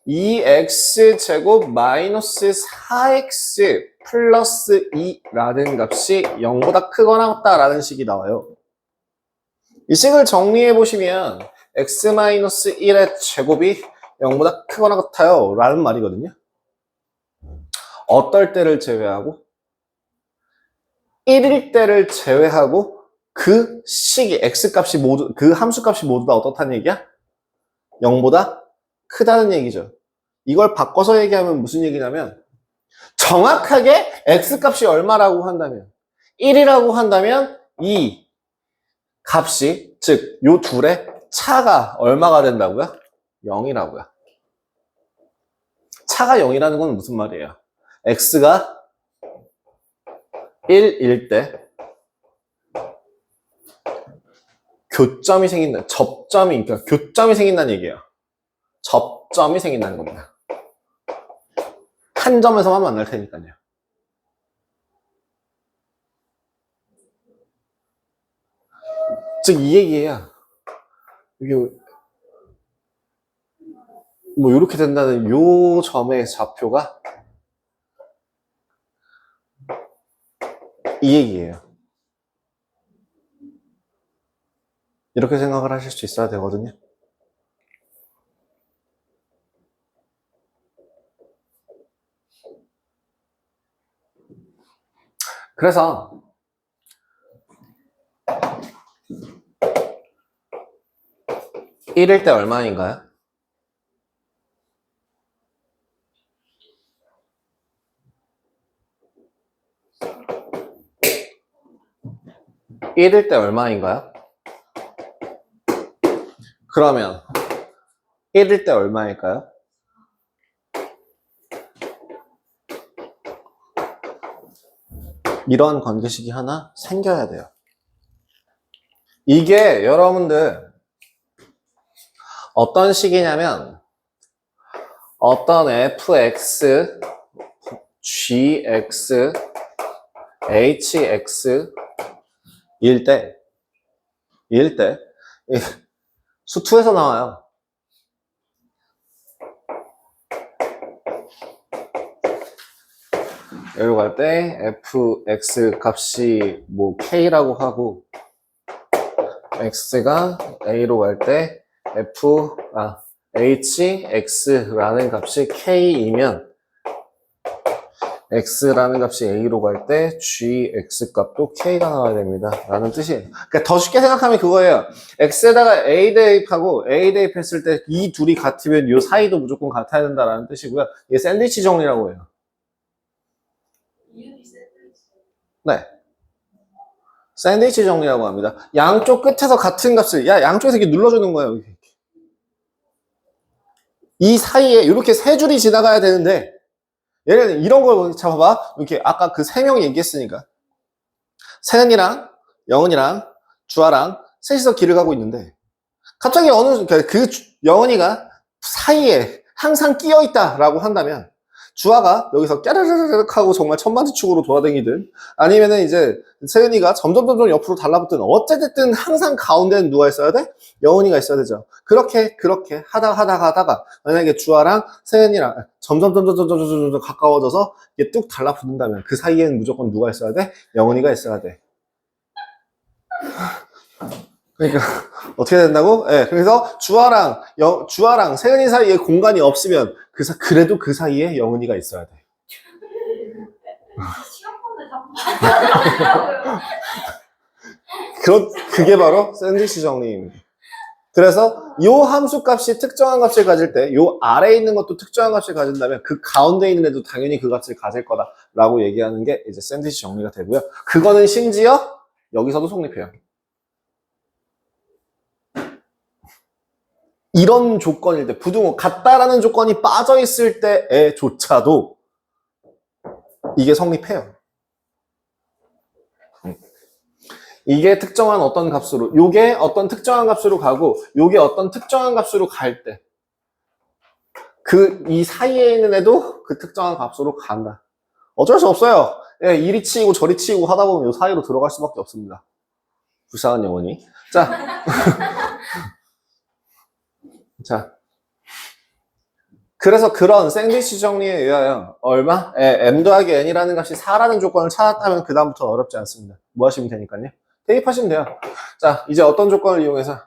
2x제곱 마이너스 4x 플러스 2라는 값이 0보다 크거나 같다라는 식이 나와요. 이 식을 정리해 보시면 x 마이너스 1의 제곱이 0보다 크거나 같아요 라는 말이거든요. 어떨 때를 제외하고 1일 때를 제외하고 그 식이 x값이 모두 그 함수값이 모두 다 어떻다는 얘기야? 0보다 크다는 얘기죠. 이걸 바꿔서 얘기하면 무슨 얘기냐면 정확하게 x값이 얼마라고 한다면 1이라고 한다면 이 값이 즉 요 둘의 차가 얼마가 된다고요? 0이라고요. 차가 0이라는 건 무슨 말이에요? x가 1일 때 교점이 생긴다. 그러니까 교점이 생긴다는 얘기예요. 접점이 생긴다는 겁니다. 한 점에서만 만날 테니까요. 즉 이 얘기예요. 이게 뭐 이렇게 된다는 요 점의 좌표가 이 얘기예요. 이렇게 생각을 하실 수 있어야 되거든요. 그래서 1일 때 얼마인가요? 1일 때 얼마인가요? 그러면 1일 때 얼마일까요? 이런 관계식이 하나 생겨야 돼요. 이게 여러분들 어떤 식이냐면 어떤 fx, gx, hx 일 때 수투에서 나와요. 여기로 갈 때 fx 값이 뭐 k라고 하고 x가 a로 갈 때 hx라는 값이 k이면 x라는 값이 a로 갈 때 gx 값도 k가 나와야 됩니다 라는 뜻이에요. 그러니까 더 쉽게 생각하면 그거예요. x에다가 a 대입하고 a 대입했을 때 이 둘이 같으면 이 사이도 무조건 같아야 된다라는 뜻이고요. 이게 샌드위치 정리라고 해요. 네, 샌드위치 정리라고 합니다. 양쪽 끝에서 같은 값을 양쪽에서 이렇게 눌러주는 거예요. 이 사이에 이렇게 세 줄이 지나가야 되는데 얘는 이런 걸 잡아봐. 이렇게 아까 그 세 명 얘기했으니까. 세은이랑 영은이랑 주아랑 셋이서 길을 가고 있는데 갑자기 영은이가 사이에 항상 끼어 있다라고 한다면 주아가 여기서 깨르르륵 하고 정말 천만지축으로 돌아다니든 아니면은 이제 세은이가 점점 옆으로 달라붙든 어쨌든 항상 가운데는 누가 있어야 돼? 영은이가 있어야 되죠. 그렇게 하다가 만약에 주아랑 세은이랑 점점 가까워져서 이게 뚝 달라붙는다면 그 사이에는 무조건 누가 있어야 돼? 영은이가 있어야 돼. 그러니까 어떻게 된다고? 예, 그래서 주아랑 세은이 사이에 공간이 없으면 그래도 그 사이에 영은이가 있어야 돼.
시험 문제 답변하더라고요.
그게 바로 샌드위치 정리입니다. 그래서 요 함수 값이 특정한 값을 가질 때 요 아래에 있는 것도 특정한 값을 가진다면 그 가운데 있는 애도 당연히 그 값을 가질 거다라고 얘기하는 게 이제 샌드위치 정리가 되고요. 그거는 심지어 여기서도 성립해요. 이런 조건일 때, 부등호 같다라는 조건이 빠져 있을 때에조차도 이게 성립해요. 이게 특정한 어떤 값으로, 요게 어떤 특정한 값으로 가고, 요게 어떤 특정한 값으로 갈 때, 이 사이에 있는 애도 그 특정한 값으로 간다. 어쩔 수 없어요. 예, 이리 치이고 저리 치이고 하다 보면 요 사이로 들어갈 수밖에 없습니다. 불쌍한 영혼이. 자. 그래서 그런 샌드위치 정리에 의하여 얼마? m 더하기 n이라는 값이 4라는 조건을 찾았다면 그 다음부터 어렵지 않습니다. 뭐 하시면 되니까요? 대입하시면 돼요. 자, 이제 어떤 조건을 이용해서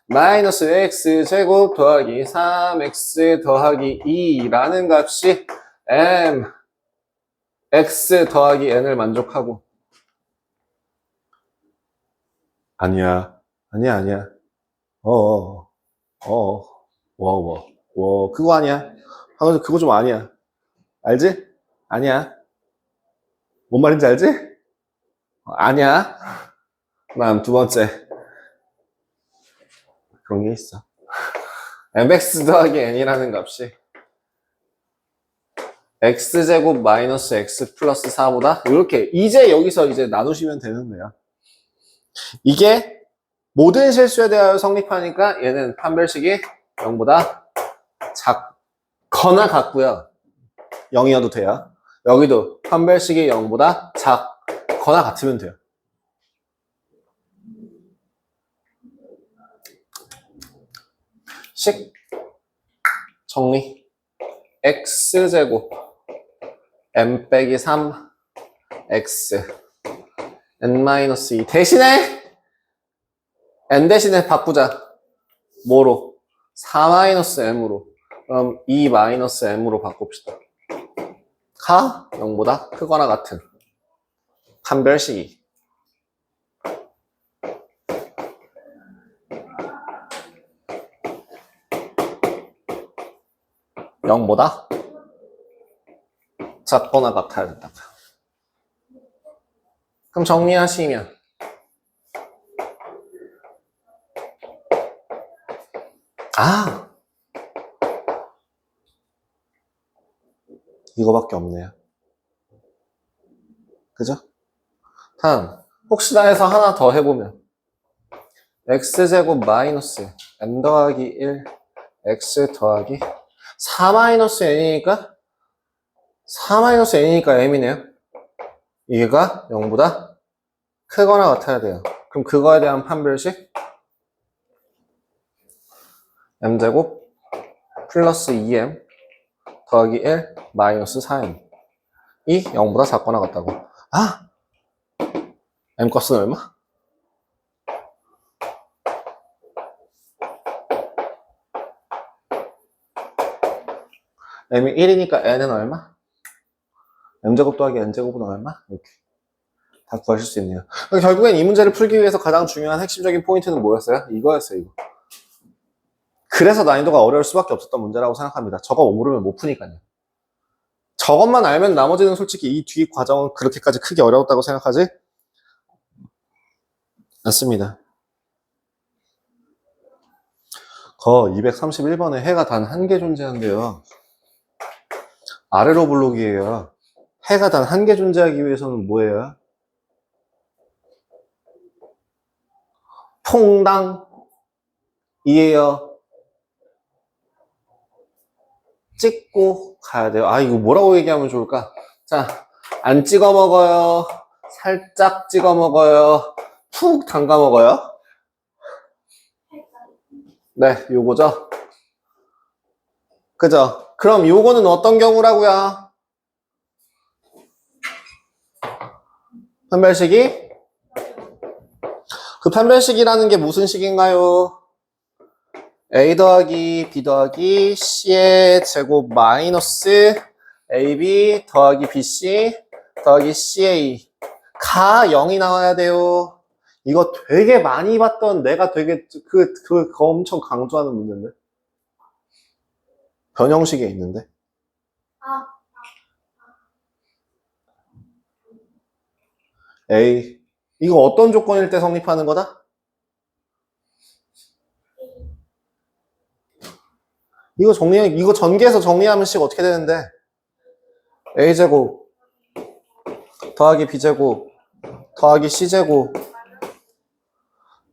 마이너스 x제곱 더하기 3x 더하기 2라는 값이 m x 더하기 n을 만족하고 아니야 그거 아니야. 방금 그거 좀 아니야. 알지? 아니야. 뭔 말인지 알지? 아니야. 다음 두 번째. 그런 게 있어. mx 더하기 n이라는 값이 x제곱 마이너스 x 플러스 4보다 이렇게 이제 여기서 이제 나누시면 되는데요. 이게 모든 실수에 대하여 성립하니까 얘는 판별식이 0보다 작거나 같고요. 0이어도 돼요. 여기도 판별식이 0보다 작거나 같으면 돼요. 식 정리 x제곱 m 빼기 3 x n-2 대신에 n 대신에 바꾸자. 뭐로? 4-m으로. 그럼 2-m으로 바꿉시다. 가 0보다 크거나 같은 판별식이 0보다 작거나 같아야 된다. 그럼 정리하시면 이거밖에 없네요. 그죠? 다음 혹시나 해서 하나 더 해보면 x제곱 마이너스 m 더하기 1 x 더하기 4-n이니까 4-n이니까 m이네요. 얘가 0보다 크거나 같아야 돼요. 그럼 그거에 대한 판별식 m제곱 플러스 2m 더하기 1 마이너스 4m 이 0보다 작거나 같다고. m 값은 얼마? m이 1이니까 n은 얼마? m제곱 더하기 n제곱은 얼마? 이렇게 다 구하실 수 있네요. 결국엔 이 문제를 풀기 위해서 가장 중요한 핵심적인 포인트는 뭐였어요? 이거였어요. 이거. 그래서 난이도가 어려울 수밖에 없었던 문제라고 생각합니다. 저거 모르면 못 푸니까요. 저것만 알면 나머지는 솔직히 이 뒤 과정은 그렇게까지 크게 어려웠다고 생각하지 않습니다. 231번에 해가 단 한 개 존재한대요. 아래로 블록이에요. 해가 단 한 개 존재하기 위해서는 뭐예요? 퐁당 이에요. 찍고 가야 돼요. 아, 이거 뭐라고 얘기하면 좋을까? 자, 안 찍어 먹어요. 살짝 찍어 먹어요. 푹 담가 먹어요. 네, 요거죠. 그죠? 그럼 요거는 어떤 경우라고요? 판별식이? 그 판별식이라는 게 무슨 식인가요? A 더하기 B 더하기 C의 제곱 마이너스 AB 더하기 BC 더하기 CA 가 0이 나와야 돼요. 이거 되게 많이 봤던 내가 되게 그거 엄청 강조하는 문제인데. 변형식에 있는데. A 이거 어떤 조건일 때 성립하는 거다? 이거 전개해서 정리하면 식 어떻게 되는데? A제곱 더하기 B제곱 더하기 C제곱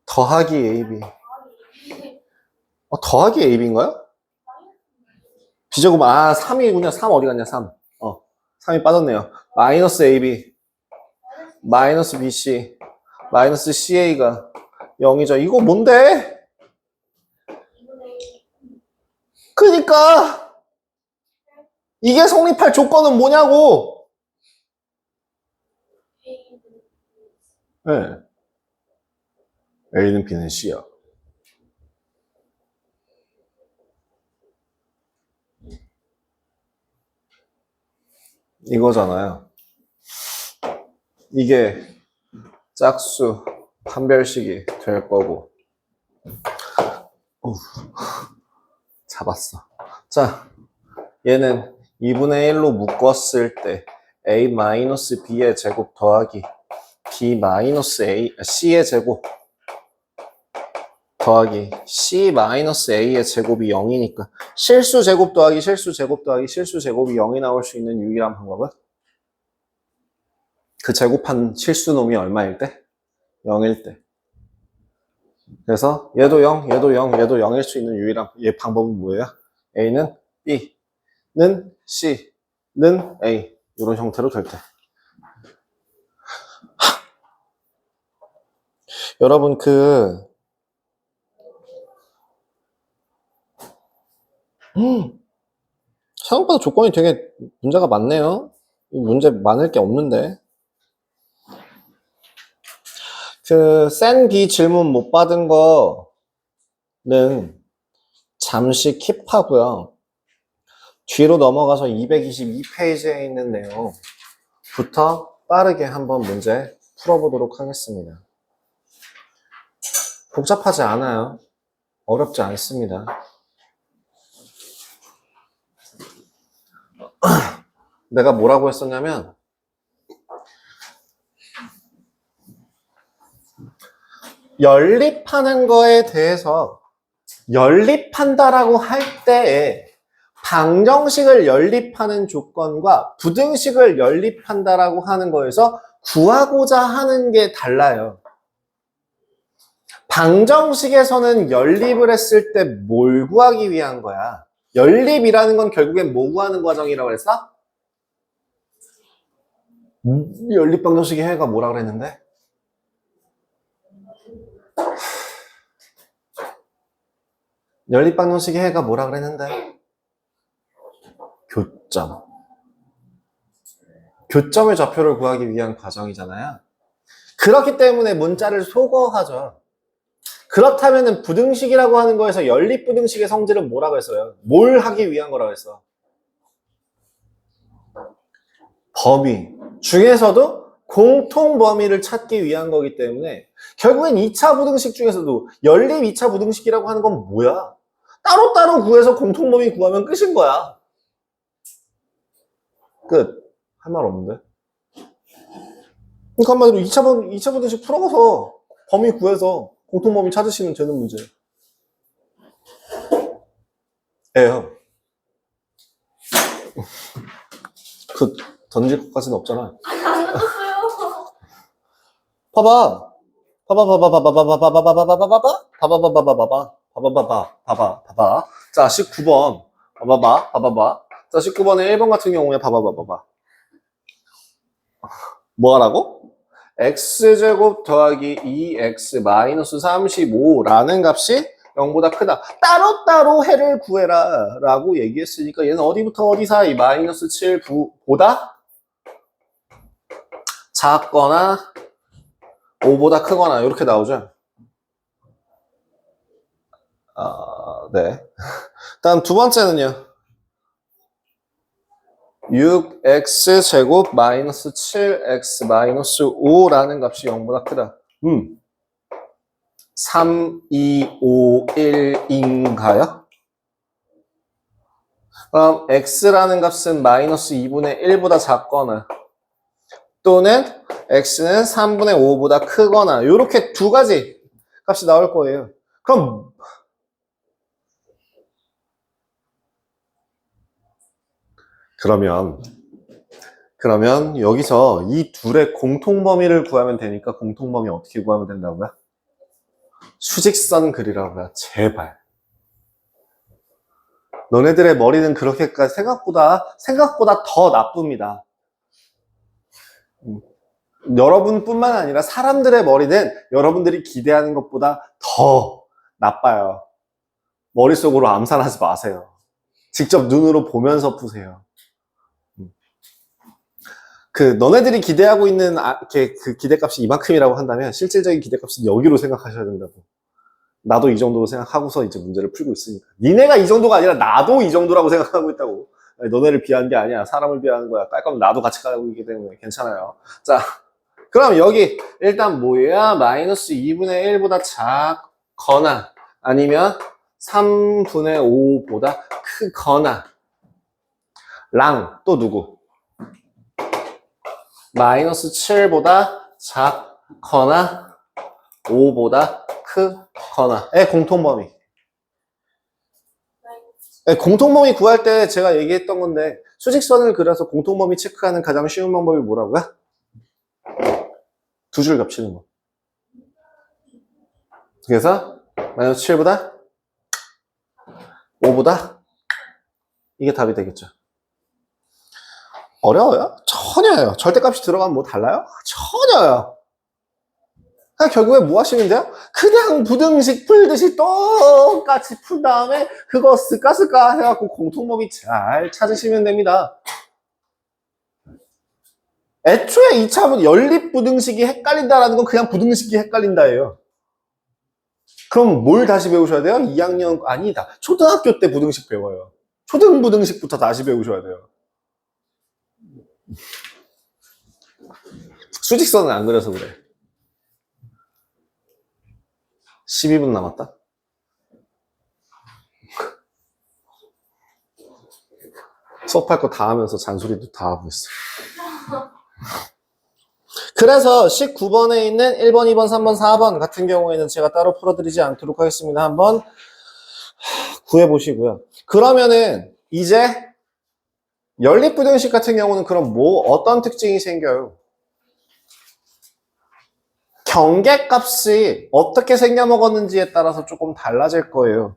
더하기 AB 더하기 AB인가요? B제곱 3이군요. 3 어디 갔냐 3 3이 빠졌네요. 마이너스 AB 마이너스 BC 마이너스 CA가 0이죠. 이거 뭔데? 그니까 이게 성립할 조건은 뭐냐고. 네. A는 B는 C야. 이거잖아요. 이게 짝수 판별식이 될 거고. 잡았어. 자, 얘는 2분의 1로 묶었을 때 A-B의 제곱 더하기 C의 제곱 더하기 C-A의 제곱이 0이니까 실수 제곱 더하기 실수 제곱 더하기 실수 제곱이 0이 나올 수 있는 유일한 방법은 그 제곱한 실수 놈이 얼마일 때? 0일 때. 그래서 얘도 0, 얘도 0, 얘도 0일 수 있는 유일한 방법은 뭐예요? A는 B는 C는 A 이런 형태로 될 때. 여러분 생각보다 조건이 되게 문제가 많네요. 문제 많을 게 없는데. 센 B 질문 못 받은 거는 잠시 킵하고요. 뒤로 넘어가서 222페이지에 있는 내용부터 빠르게 한번 문제 풀어보도록 하겠습니다. 복잡하지 않아요. 어렵지 않습니다. 내가 뭐라고 했었냐면 연립하는 거에 대해서 연립한다라고 할 때에 방정식을 연립하는 조건과 부등식을 연립한다라고 하는 거에서 구하고자 하는 게 달라요. 방정식에서는 연립을 했을 때 뭘 구하기 위한 거야? 연립이라는 건 결국엔 뭐 구하는 과정이라고 했어? 연립 방정식의 해가 뭐라 그랬는데? 연립 방정식의 해가 뭐라 그랬는데? 교점. 교점의 좌표를 구하기 위한 과정이잖아요. 그렇기 때문에 문자를 소거하죠. 그렇다면 부등식이라고 하는 거에서 연립 부등식의 성질은 뭐라고 했어요? 뭘 하기 위한 거라고 했어? 범위 중에서도 공통 범위를 찾기 위한 거기 때문에 결국엔 2차 부등식 중에서도 연립 2차 부등식이라고 하는 건 뭐야? 따로따로 구해서 공통 범위 구하면 끝인 거야. 끝. 할 말 없는데? 그러니까 한마디로 2차 부등식 풀어서 범위 구해서 공통 범위 찾으시면 되는 문제예요. 그 던질 것까지는 없잖아.
안 던졌어요.
봐봐. 봐봐. 자, 19번. 봐봐. 자, 19번에 1번 같은 경우에 봐봐. 뭐 하라고? x제곱 더하기 2x 마이너스 35라는 값이 0보다 크다. 따로따로 해를 구해라 라고 얘기했으니까 얘는 어디부터 어디 사이? 마이너스 7, 9보다 작거나 5보다 크거나 이렇게 나오죠. 네. 다음 두 번째는요. 6x 제곱 마이너스 7x 마이너스 5라는 값이 0보다 크다. 3, 2, 5, 1인가요? 그럼 x라는 값은 마이너스 2분의 1보다 작거나 또는 x는 3분의 5보다 크거나 이렇게 두 가지 값이 나올 거예요. 그러면 여기서 이 둘의 공통범위를 구하면 되니까 공통범위 어떻게 구하면 된다고요? 수직선 그리라고요. 제발. 너네들의 머리는 그렇게까지 생각보다 더 나쁩니다. 여러분뿐만 아니라 사람들의 머리는 여러분들이 기대하는 것보다 더 나빠요. 머릿속으로 암산하지 마세요. 직접 눈으로 보면서 푸세요. 너네들이 기대하고 있는 그 기대값이 이만큼이라고 한다면 실질적인 기대값은 여기로 생각하셔야 된다고. 나도 이 정도로 생각하고서 이제 문제를 풀고 있으니까. 니네가 이 정도가 아니라 나도 이 정도라고 생각하고 있다고. 너네를 비하는 게 아니야. 사람을 비하는 거야. 깔 거면 나도 같이 가고 있기 때문에 괜찮아요. 자, 그럼 여기 일단 뭐야? 마이너스 2분의 1보다 작거나 아니면 3분의 5보다 크거나 랑 또 누구? 마이너스 7보다 작거나 5보다 크거나의 공통범위. 공통범위 구할 때 제가 얘기했던 건데 수직선을 그려서 공통범위 체크하는 가장 쉬운 방법이 뭐라고요? 두 줄 겹치는 거. 그래서 마이너스 7보다 5보다 이게 답이 되겠죠. 어려워요? 전혀요. 절대값이 들어가면 뭐 달라요? 전혀요. 결국에 뭐 하시면 돼요? 그냥 부등식 풀듯이 똑같이 푼 다음에 그거 쓸까 해갖고 공통범위 잘 찾으시면 됩니다. 애초에 이 참은 연립부등식이 헷갈린다라는 건 그냥 부등식이 헷갈린다예요. 그럼 뭘 다시 배우셔야 돼요? 2학년 아니다. 초등학교 때 부등식 배워요. 초등부등식부터 다시 배우셔야 돼요. 수직선은 안 그려서 그래. 12분 남았다. 수업할 거 다 하면서 잔소리도 다 하고 있어. 그래서 19번에 있는 1번, 2번, 3번, 4번 같은 경우에는 제가 따로 풀어드리지 않도록 하겠습니다. 한번 구해보시고요. 그러면은 이제 연립부등식 같은 경우는 그럼 어떤 특징이 생겨요? 경계값이 어떻게 생겨먹었는지에 따라서 조금 달라질 거예요.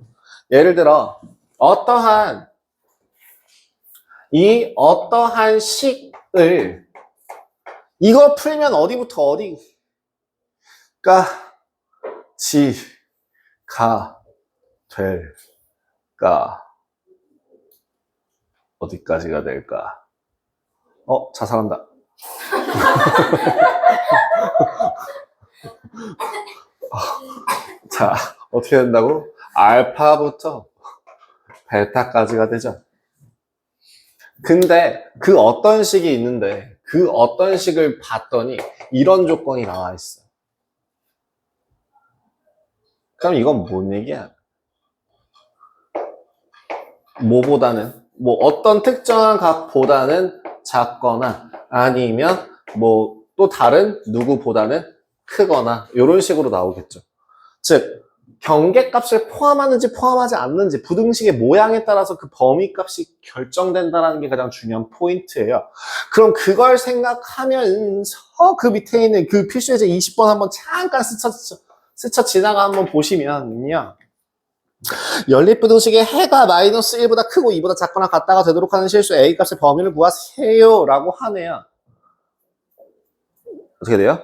예를 들어 어떠한 식을 이거 풀면 어디부터 어디까지가 될까? 어디까지가 될까? 자살한다. 자, 어떻게 된다고? 알파부터 베타까지가 되죠. 근데 그 어떤 식이 있는데 그 어떤 식을 봤더니 이런 조건이 나와 있어. 그럼 이건 뭔 얘기야? 어떤 특정한 값보다는 작거나 아니면 또 다른 누구보다는 크거나 이런 식으로 나오겠죠. 즉 경계값을 포함하는지 포함하지 않는지 부등식의 모양에 따라서 그 범위값이 결정된다는 게 가장 중요한 포인트예요. 그럼 그걸 생각하면서 그 밑에 있는 그 필수예제 20번 한번 잠깐 스쳐 지나가 한번 보시면요. 연립부등식의 해가 마이너스 1보다 크고 2보다 작거나 같다가 되도록 하는 실수 A값의 범위를 구하세요 라고 하네요. 어떻게 돼요?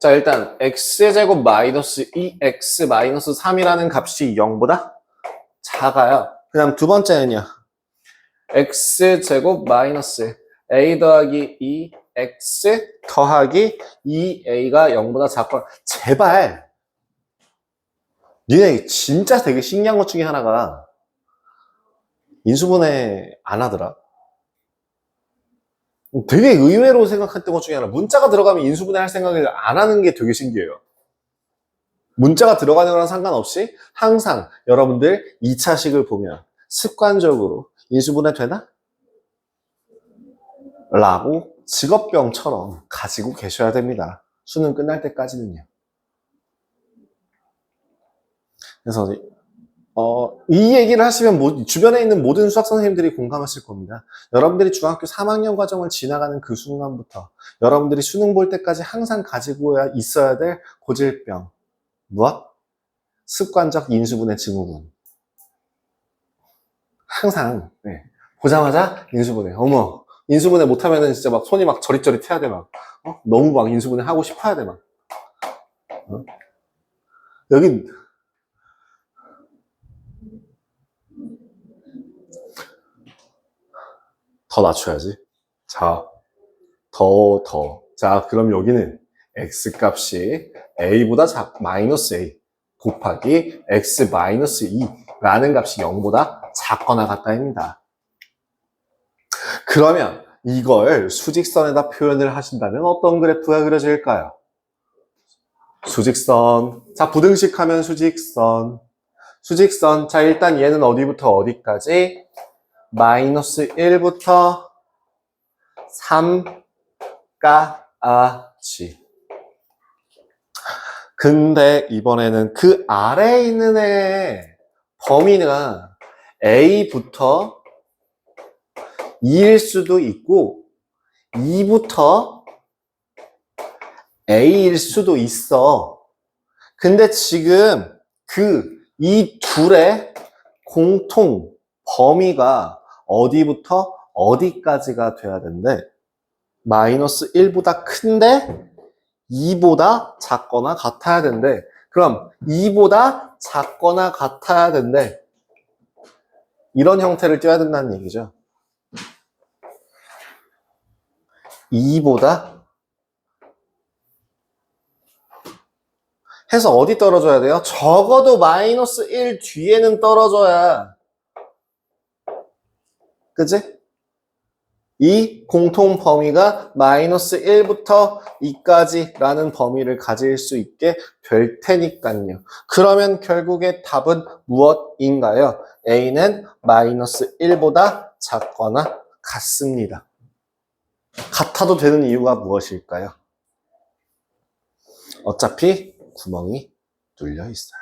자, 일단 x제곱 마이너스 2x 마이너스 3이라는 값이 0보다 작아요. 그 다음 두 번째는요. x제곱 마이너스 a 더하기 2x 더하기 2a가 0보다 작거나. 제발 니네 진짜 되게 신기한 것 중에 하나가 인수분해 안 하더라. 되게 의외로 생각했던 것 중에 하나. 문자가 들어가면 인수분해 할 생각을 안 하는 게 되게 신기해요. 문자가 들어가는 거랑 상관없이 항상 여러분들 2차식을 보면 습관적으로 인수분해 되나? 라고 직업병처럼 가지고 계셔야 됩니다. 수능 끝날 때까지는요. 그래서 이 얘기를 하시면 주변에 있는 모든 수학 선생님들이 공감하실 겁니다. 여러분들이 중학교 3학년 과정을 지나가는 그 순간부터 여러분들이 수능 볼 때까지 항상 가지고 있어야 될 고질병. 무엇? 습관적 인수분해 증후군. 항상 보자마자 인수분해. 어머, 인수분해 못하면은 진짜 막 손이 막 저릿저릿해야 돼 막. 너무 막 인수분해 하고 싶어야 돼 막. 여기 더 낮춰야지. 자, 자, 그럼 여기는 x값이 a보다 마이너스 a 곱하기 x 마이너스 2라는 값이 0보다 작거나 같다입니다. 그러면 이걸 수직선에다 표현을 하신다면 어떤 그래프가 그려질까요? 수직선. 자, 부등식 하면 수직선. 수직선. 자, 일단 얘는 어디부터 어디까지? 마이너스 1부터 3까지. 근데 이번에는 그 아래에 있는 애 범위가 A부터 2일 수도 있고 2부터 A일 수도 있어. 근데 지금 이 둘의 공통 범위가 어디부터 어디까지가 돼야 된대? 마이너스 1보다 큰데 2보다 작거나 같아야 된대. 그럼 2보다 작거나 같아야 된대. 이런 형태를 띄워야 된다는 얘기죠. 2보다 해서 어디 떨어져야 돼요? 적어도 마이너스 1 뒤에는 떨어져야. 그치? 이 공통 범위가 마이너스 1부터 2까지라는 범위를 가질 수 있게 될 테니까요. 그러면 결국에 답은 무엇인가요? A는 마이너스 1보다 작거나 같습니다. 같아도 되는 이유가 무엇일까요? 어차피 구멍이 뚫려 있어요.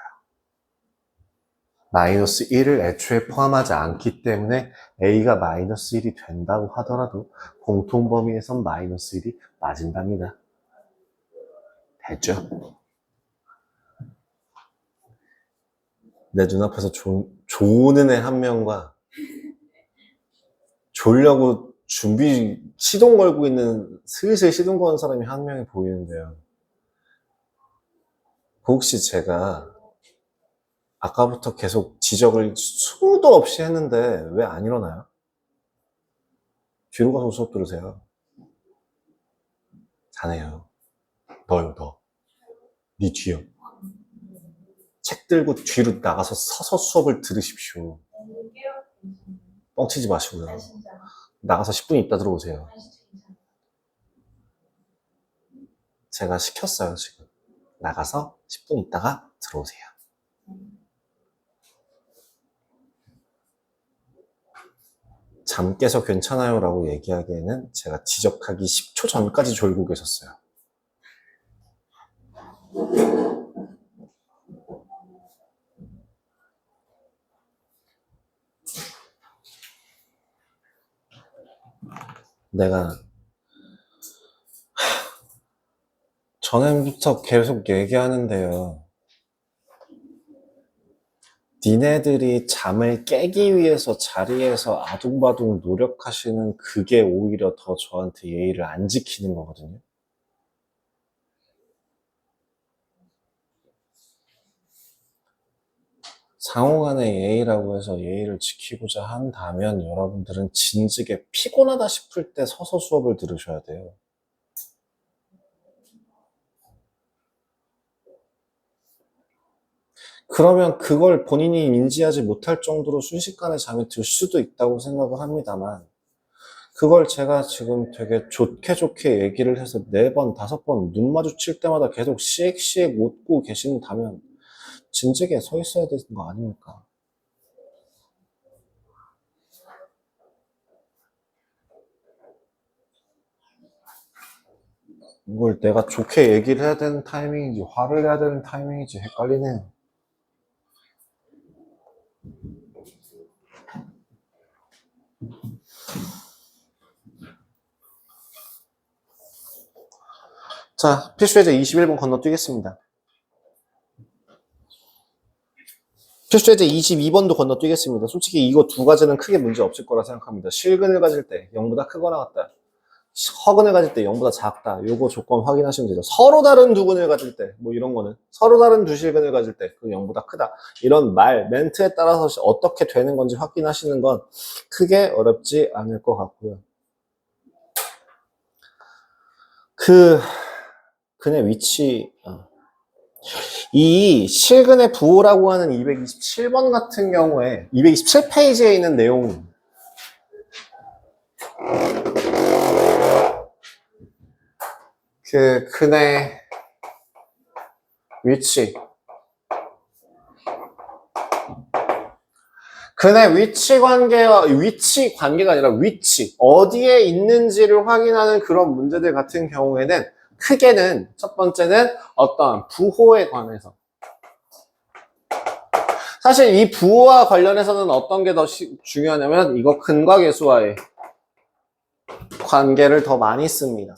마이너스 1을 애초에 포함하지 않기 때문에 A가 마이너스 1이 된다고 하더라도 공통범위에선 마이너스 1이 맞은답니다. 됐죠? 내 눈앞에서 조는 애 한 명과 졸려고 시동 걸고 있는 슬슬 시동 거는 사람이 한 명이 보이는데요. 혹시 제가 아까부터 계속 지적을 수도 없이 했는데 왜 안 일어나요? 뒤로 가서 수업 들으세요. 자네요. 너요, 너. 네 뒤요. 책 들고 뒤로 나가서 서서 수업을 들으십시오. 뻥치지 마시고요. 나가서 10분 있다 들어오세요. 제가 시켰어요, 지금. 나가서 10분 있다가 들어오세요. 잠 깨서 괜찮아요 라고 얘기하기에는 제가 지적하기 10초 전까지 졸고 계셨어요. 내가 전에부터 계속 얘기하는데요. 니네들이 잠을 깨기 위해서 자리에서 아둥바둥 노력하시는 그게 오히려 더 저한테 예의를 안 지키는 거거든요. 상호간의 예의라고 해서 예의를 지키고자 한다면 여러분들은 진즉에 피곤하다 싶을 때 서서 수업을 들으셔야 돼요. 그러면 그걸 본인이 인지하지 못할 정도로 순식간에 잠이 들 수도 있다고 생각을 합니다만, 그걸 제가 지금 되게 좋게 얘기를 해서 4번, 5번 눈 마주칠 때마다 계속 시액시액 웃고 계신다면 진즉에 서 있어야 되는 거 아닙니까? 이걸 내가 좋게 얘기를 해야 되는 타이밍인지 화를 내야 되는 타이밍인지 헷갈리네요. 자, 필수예제 21번 건너뛰겠습니다. 필수예제 22번도 건너뛰겠습니다. 솔직히 이거 두 가지는 크게 문제 없을 거라 생각합니다. 실근을 가질 때 0보다 크거나 같다. 허근을 가질 때 0보다 작다. 요거 조건 확인하시면 되죠. 서로 다른 두 근을 가질 때, 뭐 이런 거는 서로 다른 두 실근을 가질 때 그 0보다 크다. 이런 멘트에 따라서 어떻게 되는 건지 확인하시는 건 크게 어렵지 않을 것 같고요. 근의 위치, 이 실근의 부호라고 하는 227번 같은 경우에 227페이지에 있는 내용, 근의 위치, 근의 위치 관계가 아니라 위치, 어디에 있는지를 확인하는 그런 문제들 같은 경우에는 크게는 첫 번째는 어떤 부호에 관해서, 사실 이 부호와 관련해서는 어떤 게 더 중요하냐면 이거 근과 계수와의 관계를 더 많이 씁니다.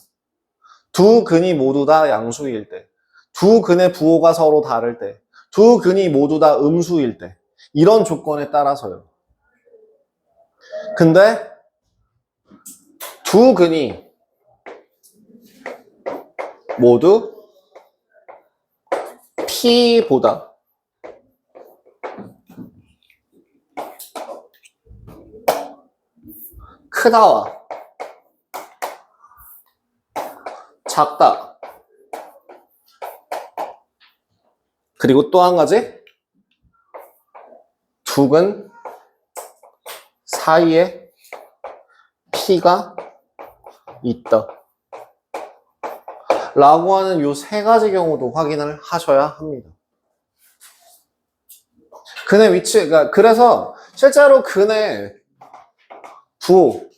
두 근이 모두 다 양수일 때, 두 근의 부호가 서로 다를 때, 두 근이 모두 다 음수일 때, 이런 조건에 따라서요. 근데 두 근이 모두 P보다 크다와 작다. 그리고 또 한 가지, 두 근 사이에 P가 있다. 라고 하는 요 세 가지 경우도 확인을 하셔야 합니다. 근의 위치, 그래서 실제로 근의 부호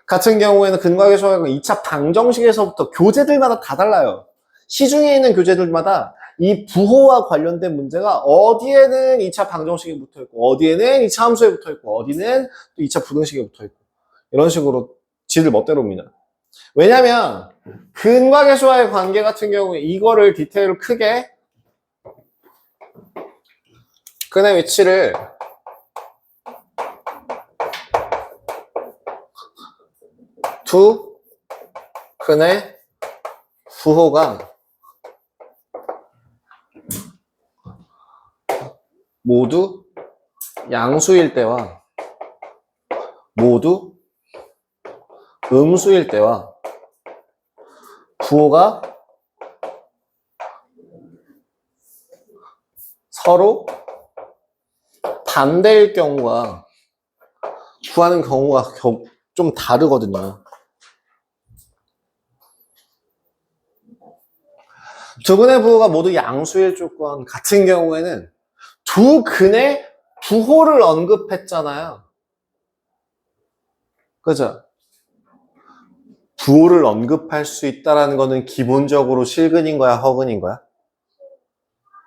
같은 경우에는 근과 계수하고 2차 방정식에서부터 교재들마다 다 달라요. 시중에 있는 교재들마다 이 부호와 관련된 문제가 어디에는 2차 방정식이 붙어 있고, 어디에는 2차 함수에 붙어 있고, 어디는 또 2차 부등식에 붙어 있고, 이런 식으로 지들 멋대로입니다. 왜냐면 근과 계수와의 관계 같은 경우에 이거를 디테일을 크게 근의 위치를 두 근의 부호가 모두 양수일 때와 모두 음수일 때와 부호가 서로 반대일 경우가 구하는 경우가 좀 다르거든요. 두 근의 부호가 모두 양수일 조건 같은 경우에는 두 근의 부호를 언급했잖아요. 그죠? 부호를 언급할 수 있다는 거는 기본적으로 실근인 거야, 허근인 거야?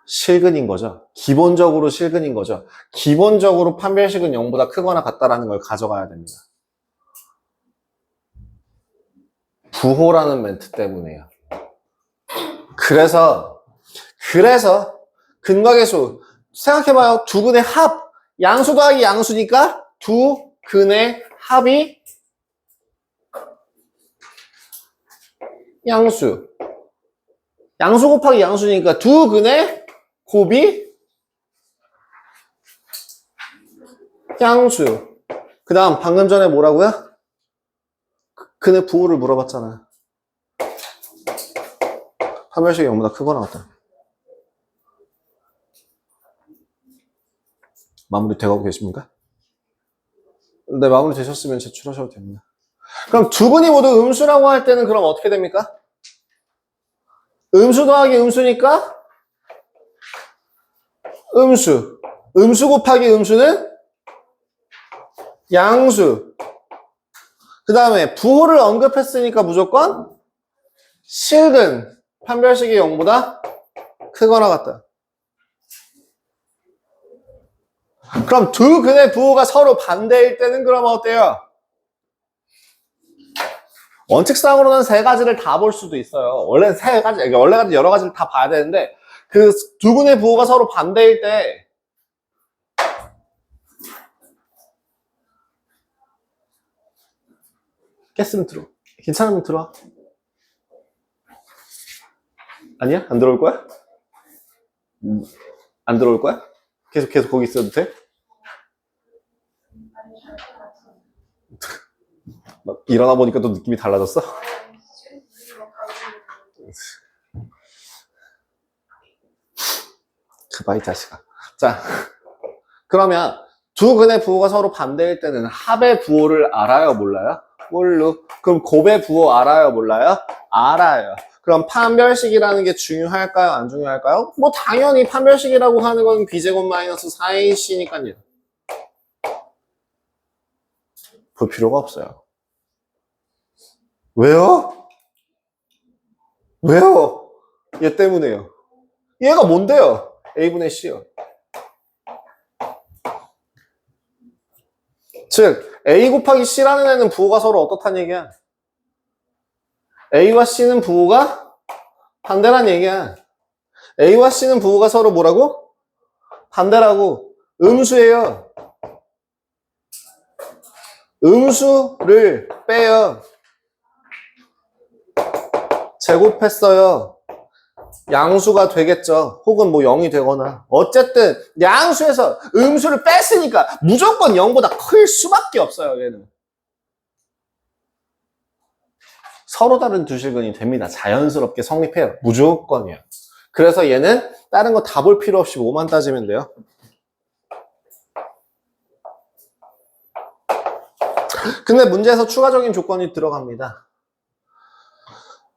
실근인 거죠. 기본적으로 실근인 거죠. 기본적으로 판별식은 0보다 크거나 같다라는 걸 가져가야 됩니다. 부호라는 멘트 때문이에요. 그래서 근각의 수 생각해봐요. 두 근의 합 양수 더하기 양수니까 두 근의 합이 양수 곱하기 양수니까 두 근의 곱이 양수. 그 다음 방금 전에 뭐라고요? 근의 부호를 물어봤잖아요. 판별식이 0보다 크거나 같다. 마무리 돼가고 계십니까? 네, 마무리 되셨으면 제출하셔도 됩니다. 그럼 두 분이 모두 음수라고 할 때는 그럼 어떻게 됩니까? 음수 더하기 음수니까 음수 곱하기 음수는 양수. 그 다음에 부호를 언급했으니까 무조건 실근. 판별식이 0보다 크거나 같다. 그럼 두 근의 부호가 서로 반대일 때는 그러면 어때요? 원칙상으로는 세 가지를 다 볼 수도 있어요. 원래는 원래 여러 가지를 다 봐야 되는데 그 두 근의 부호가 서로 반대일 때 깼으면 들어. 괜찮으면 들어와. 아니야? 안 들어올 거야? 안 들어올 거야? 계속 거기 있어도 돼? 막 일어나 보니까 또 느낌이 달라졌어? 그봐 이 자식아. 자, 그러면 두 근의 부호가 서로 반대일 때는 합의 부호를 알아요? 몰라요? 뭘로? 그럼 곱의 부호 알아요? 몰라요? 알아요. 그럼 판별식이라는 게 중요할까요? 안 중요할까요? 뭐 당연히 판별식이라고 하는 건 b제곱 마이너스 4ac니까요. 볼 필요가 없어요. 왜요? 왜요? 얘 때문에요. 얘가 뭔데요? a분의 c요. 즉 a 곱하기 c라는 애는 부호가 서로 어떻다는 얘기야? a와 c는 부호가 반대란 얘기야. a와 c는 부호가 서로 뭐라고? 반대라고. 음수예요. 음수를 빼요. 제곱했어요. 양수가 되겠죠. 혹은 뭐 0이 되거나. 어쨌든 양수에서 음수를 뺐으니까 무조건 0보다 클 수밖에 없어요. 얘는. 서로 다른 두 실근이 됩니다. 자연스럽게 성립해요. 무조건이에요. 그래서 얘는 다른 거 다 볼 필요 없이 뭐만 따지면 돼요. 근데 문제에서 추가적인 조건이 들어갑니다.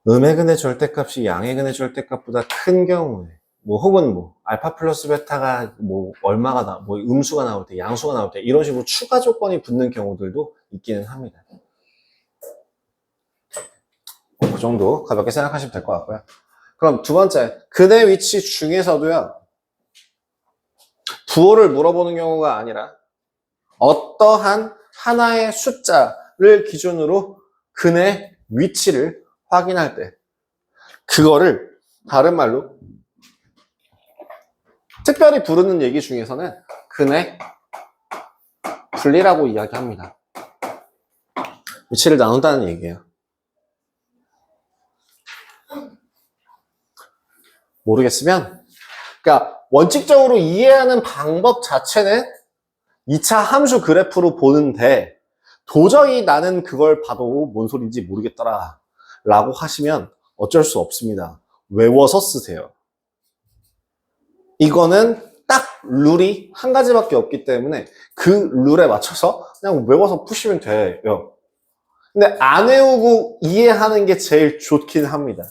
음의 근의 절대값이 양의 근의 절대값보다 큰 경우에 뭐 혹은 뭐 알파 플러스 베타가 뭐 얼마가 뭐 음수가 나올 때 양수가 나올 때 이런 식으로 추가 조건이 붙는 경우들도 있기는 합니다. 그 정도 가볍게 생각하시면 될 것 같고요. 그럼 두 번째, 근의 위치 중에서도요, 부호를 물어보는 경우가 아니라 어떠한 하나의 숫자를 기준으로 근의 위치를 확인할 때 그거를 다른 말로 특별히 부르는 얘기 중에서는 근의 분리라고 이야기합니다. 위치를 나눈다는 얘기예요. 모르겠으면 그러니까 원칙적으로 이해하는 방법 자체는 2차 함수 그래프로 보는데 도저히 나는 그걸 봐도 뭔 소리인지 모르겠더라 라고 하시면 어쩔 수 없습니다. 외워서 쓰세요. 이거는 딱 룰이 한 가지밖에 없기 때문에 그 룰에 맞춰서 그냥 외워서 푸시면 돼요. 근데 안 외우고 이해하는 게 제일 좋긴 합니다.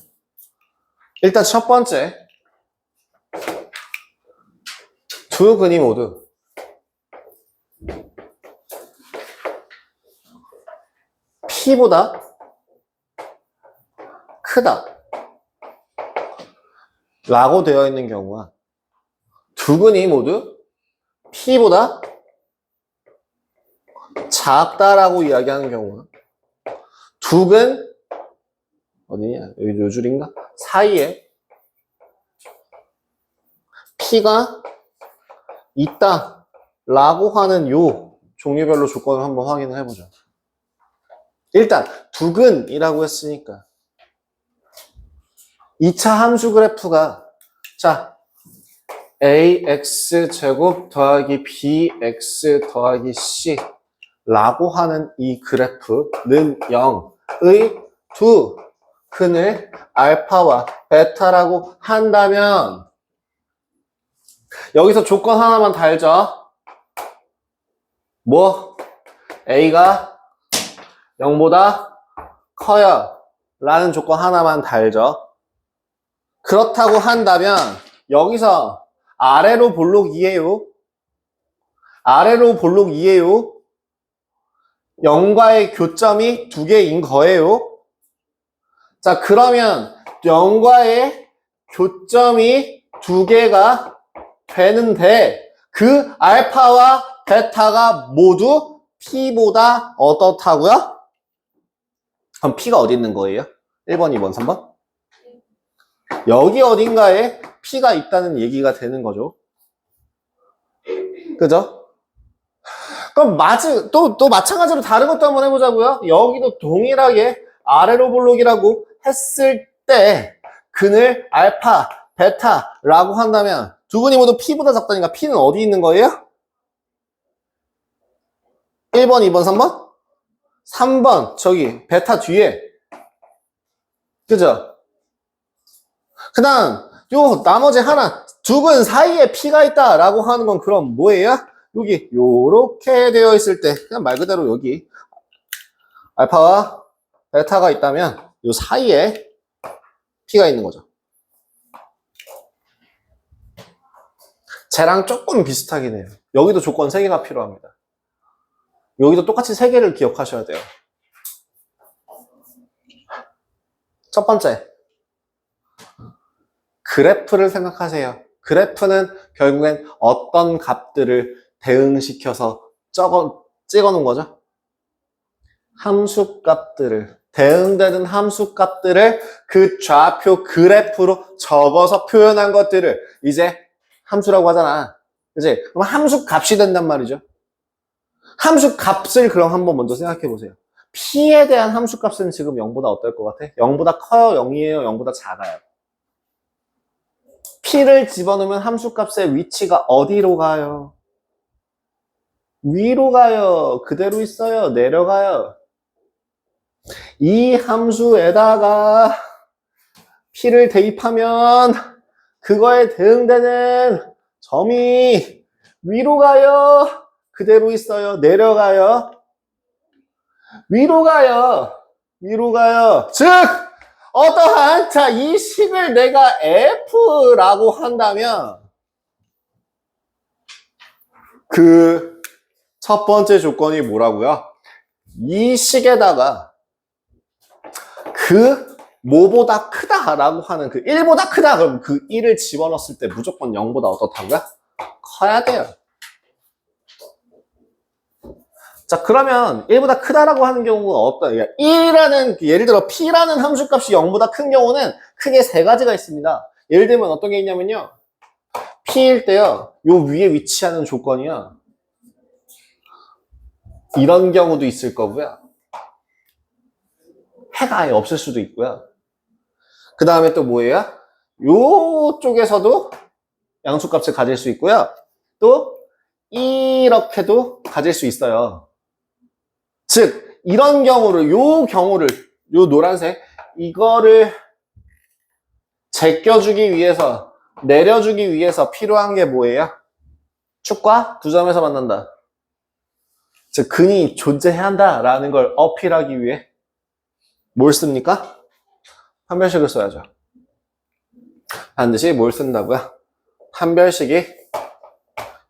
일단 첫 번째, 두 근이 모두 P보다 크다 라고 되어 있는 경우와 두 근이 모두 P보다 작다라고 이야기하는 경우와 두 근 어디냐? 여기 요 줄인가? 사이에 P가 있다 라고 하는 요 종류별로 조건을 한번 확인을 해보죠. 일단 두근이라고 했으니까 2차 함수 그래프가 자 ax 제곱 더하기 bx 더하기 c 라고 하는 이 그래프는 0의 두 근을 알파와 베타라고 한다면 여기서 조건 하나만 달죠. 뭐? a가 0보다 커요 라는 조건 하나만 달죠. 그렇다고 한다면 여기서 아래로 볼록 2예요. 아래로 볼록 2예요. 0과의 교점이 2개인 거예요. 자, 그러면 0과의 교점이 2개가 되는데 그 알파와 베타가 모두 P보다 어떻다고요? 그럼 P가 어디 있는 거예요? 1번, 2번, 3번? 여기 어딘가에 P가 있다는 얘기가 되는 거죠. 그죠? 그럼 또 마찬가지로 다른 것도 한번 해보자고요. 여기도 동일하게 아래로 볼록이라고 했을 때 근을 알파, 베타라고 한다면 두 근이 모두 P보다 작다니까 P는 어디 있는 거예요? 1번, 2번, 3번? 3번 저기 베타 뒤에 그죠? 그 다음 요 나머지 하나 두 근 사이에 P가 있다 라고 하는 건 그럼 뭐예요? 여기 요렇게 되어 있을 때 그냥 말 그대로 여기 알파와 베타가 있다면 요 사이에 P가 있는 거죠. 쟤랑 조금 비슷하긴 해요. 여기도 조건 3개가 필요합니다. 여기도 똑같이 3개를 기억하셔야 돼요. 첫 번째, 그래프를 생각하세요. 그래프는 결국엔 어떤 값들을 대응시켜서 찍어 놓은 거죠? 함수값들을, 대응되는 함수값들을 그 좌표 그래프로 적어서 표현한 것들을 이제 함수라고 하잖아. 그치? 그럼 함수값이 된단 말이죠. 함수값을 그럼 한번 먼저 생각해 보세요. P에 대한 함수값은 지금 0보다 어떨 것 같아? 0보다 커요? 0이에요? 0보다 작아요? P를 집어넣으면 함수값의 위치가 어디로 가요? 위로 가요? 그대로 있어요? 내려가요? 이 함수에다가 P를 대입하면 그거에 대응되는 점이 위로 가요? 그대로 있어요? 내려가요? 위로 가요? 위로 가요? 즉! 어떠한 자, 이 식을 내가 F라고 한다면 그 첫 번째 조건이 뭐라고요? 이 식에다가 그 뭐보다 크다라고 하는 그 1보다 크다 그럼 그 1을 집어넣었을 때 무조건 0보다 어떻다고요? 커야 돼요. 자, 그러면 1보다 크다라고 하는 경우가 어떤, 예를 들어 P라는 함수값이 0보다 큰 경우는 크게 3가지가 있습니다. 예를 들면 어떤 게 있냐면요. P일 때요, 요 위에 위치하는 조건이요. 이런 경우도 있을 거고요. 해가 아예 없을 수도 있고요. 그 다음에 또 뭐예요? 요 쪽에서도 양수값을 가질 수 있고요. 또 이렇게도 가질 수 있어요. 즉 이런 경우를 요 노란색 이거를 제껴주기 위해서 내려주기 위해서 필요한 게 뭐예요? 축과 두 점에서 만난다. 즉 근이 존재해야 한다라는 걸 어필하기 위해 뭘 씁니까? 판별식을 써야죠. 반드시 뭘 쓴다고요? 판별식이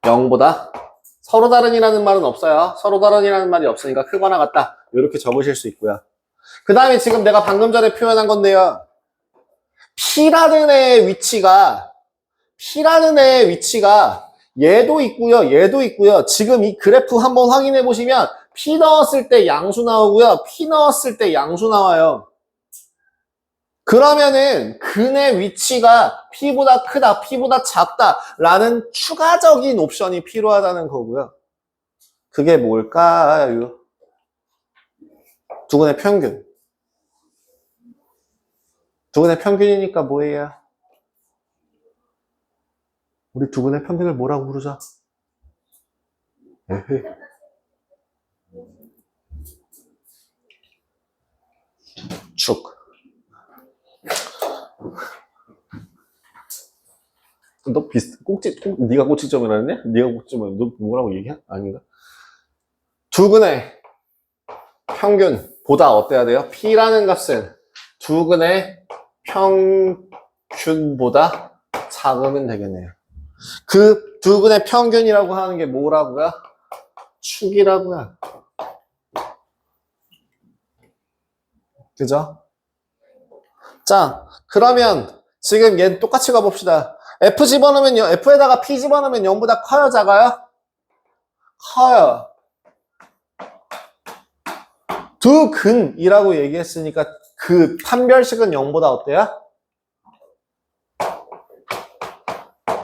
0보다 서로 다른이라는 말은 없어요. 서로 다른이라는 말이 없으니까 크거나 같다. 이렇게 적으실 수 있고요. 그 다음에 지금 내가 방금 전에 표현한 건데요. P라는 애의 위치가 얘도 있고요. 얘도 있고요. 지금 이 그래프 한번 확인해 보시면 P 넣었을 때 양수 나오고요. P 넣었을 때 양수 나와요. 그러면은 근의 위치가 P보다 크다, P보다 작다 라는 추가적인 옵션이 필요하다는 거고요. 그게 뭘까요? 두근의 평균. 두근의 평균이니까 뭐예요? 우리 두근의 평균을 뭐라고 부르자? 에헤. 축. 너 네가 꼭지점이라 했냐? 네가 꼭지점이라 너 뭐라고 얘기해? 아닌가? 두근의 평균보다 어때야 돼요? P라는 값은 두근의 평균보다 작으면 되겠네요. 그 두근의 평균이라고 하는 게 뭐라고요? 축이라고요. 그죠? 자, 그러면 지금 얘 똑같이 가봅시다. F 집어넣으면 F에다가 P 집어넣으면 0보다 커요, 작아요? 커요. 두 근이라고 얘기했으니까 그 판별식은 0보다 어때요?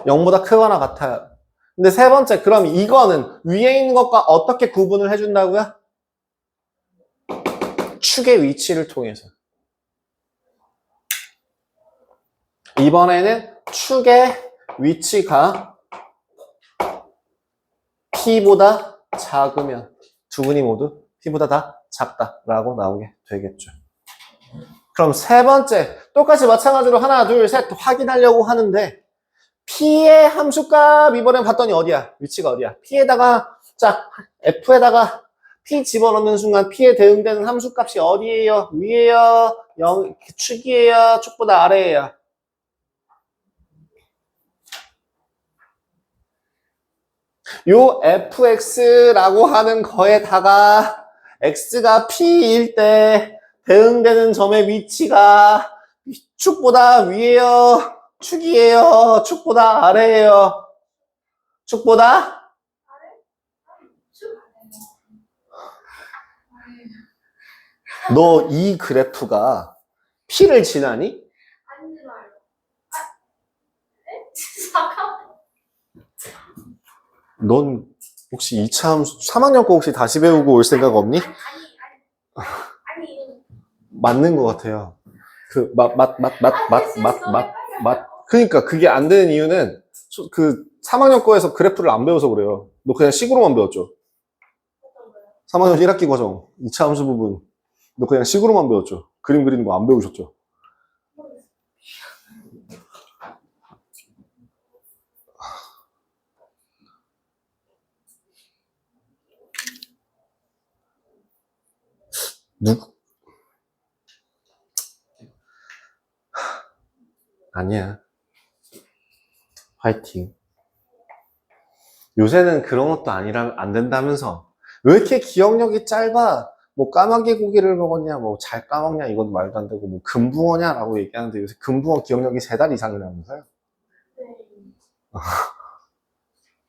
0보다 크거나 같아요. 근데 세 번째, 그럼 이거는 위에 있는 것과 어떻게 구분을 해준다고요? 축의 위치를 통해서. 이번에는 축의 위치가 P보다 작으면 두근이 모두 P보다 다 작다라고 나오게 되겠죠. 그럼 세 번째, 똑같이 마찬가지로 하나, 둘, 셋 확인하려고 하는데 P의 함수값 이번엔 봤더니 어디야? 위치가 어디야? P에다가, 자, F에다가 P 집어넣는 순간 P에 대응되는 함수값이 어디예요? 위에요? 축이에요? 축보다 아래예요? 요 fx라고 하는 거에다가 x가 p일 때 대응되는 점의 위치가 축보다 위에요? 축이에요? 축보다 아래예요? 축보다? 너 이 그래프가 p를 지나니?
안 지나요. 네? 잠깐만.
넌 혹시 2차 함수 3학년 거 혹시 다시 배우고 올 생각 없니?
아니.
맞는 것 같아요. 그러니까 그게 안 되는 이유는 그 3학년 거에서 그래프를 안 배워서 그래요. 너 그냥 식으로만 배웠죠. 3학년 1학기 과정 2차 함수 부분 너 그냥 식으로만 배웠죠. 그림 그리는 거 안 배우셨죠. 누구? 아니야. 화이팅. 요새는 그런 것도 안 된다면서. 왜 이렇게 기억력이 짧아? 뭐 까마귀 고기를 먹었냐, 뭐 잘 까먹냐, 이건 말도 안 되고, 뭐 금붕어냐라고 얘기하는데 요새 금붕어 기억력이 3달 이상이라면서요?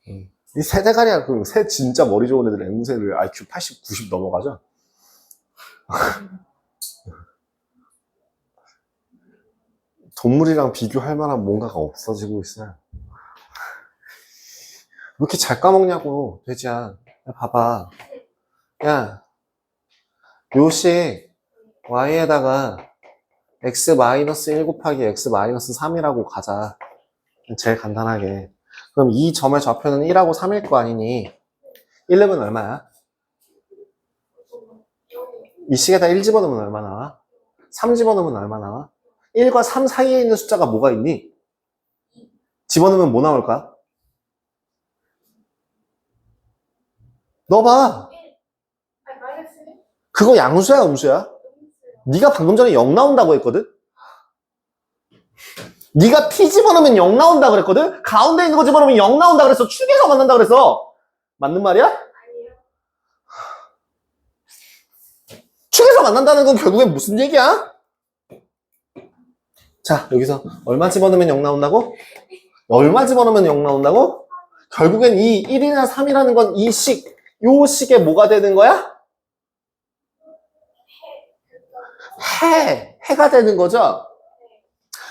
이 3대가리야, 그 새 진짜 머리 좋은 애들 앵무새를 IQ 80, 90 넘어가죠? 동물이랑 비교할 만한 뭔가가 없어지고 있어요. 왜 이렇게 잘 까먹냐고, 돼지야. 야, 봐봐. 야, 요식 y에다가 x-1 곱하기 x-3이라고 가자. 제일 간단하게. 그럼 이 점의 좌표는 1하고 3일 거 아니니? 1렙은 얼마야? 이 식에다 1 집어넣으면 얼마 나와? 3 집어넣으면 얼마 나와? 1과 3 사이에 있는 숫자가 뭐가 있니? 집어넣으면 뭐 나올까? 넣어봐. 그거 양수야, 음수야? 네가 방금 전에 0 나온다고 했거든? 네가 P 집어넣으면 0 나온다 그랬거든? 가운데 있는 거 집어넣으면 0 나온다 그랬어. 축에서 만난다 그랬어. 맞는 말이야?
아니에요.
축에서 만난다는 건 결국엔 무슨 얘기야? 자, 여기서 얼마 집어넣으면 0 나온다고? 얼마 집어넣으면 0 나온다고? 결국엔 이 1이나 3이라는 건 이 식, 요 식의 뭐가 되는 거야? 해가 되는 거죠?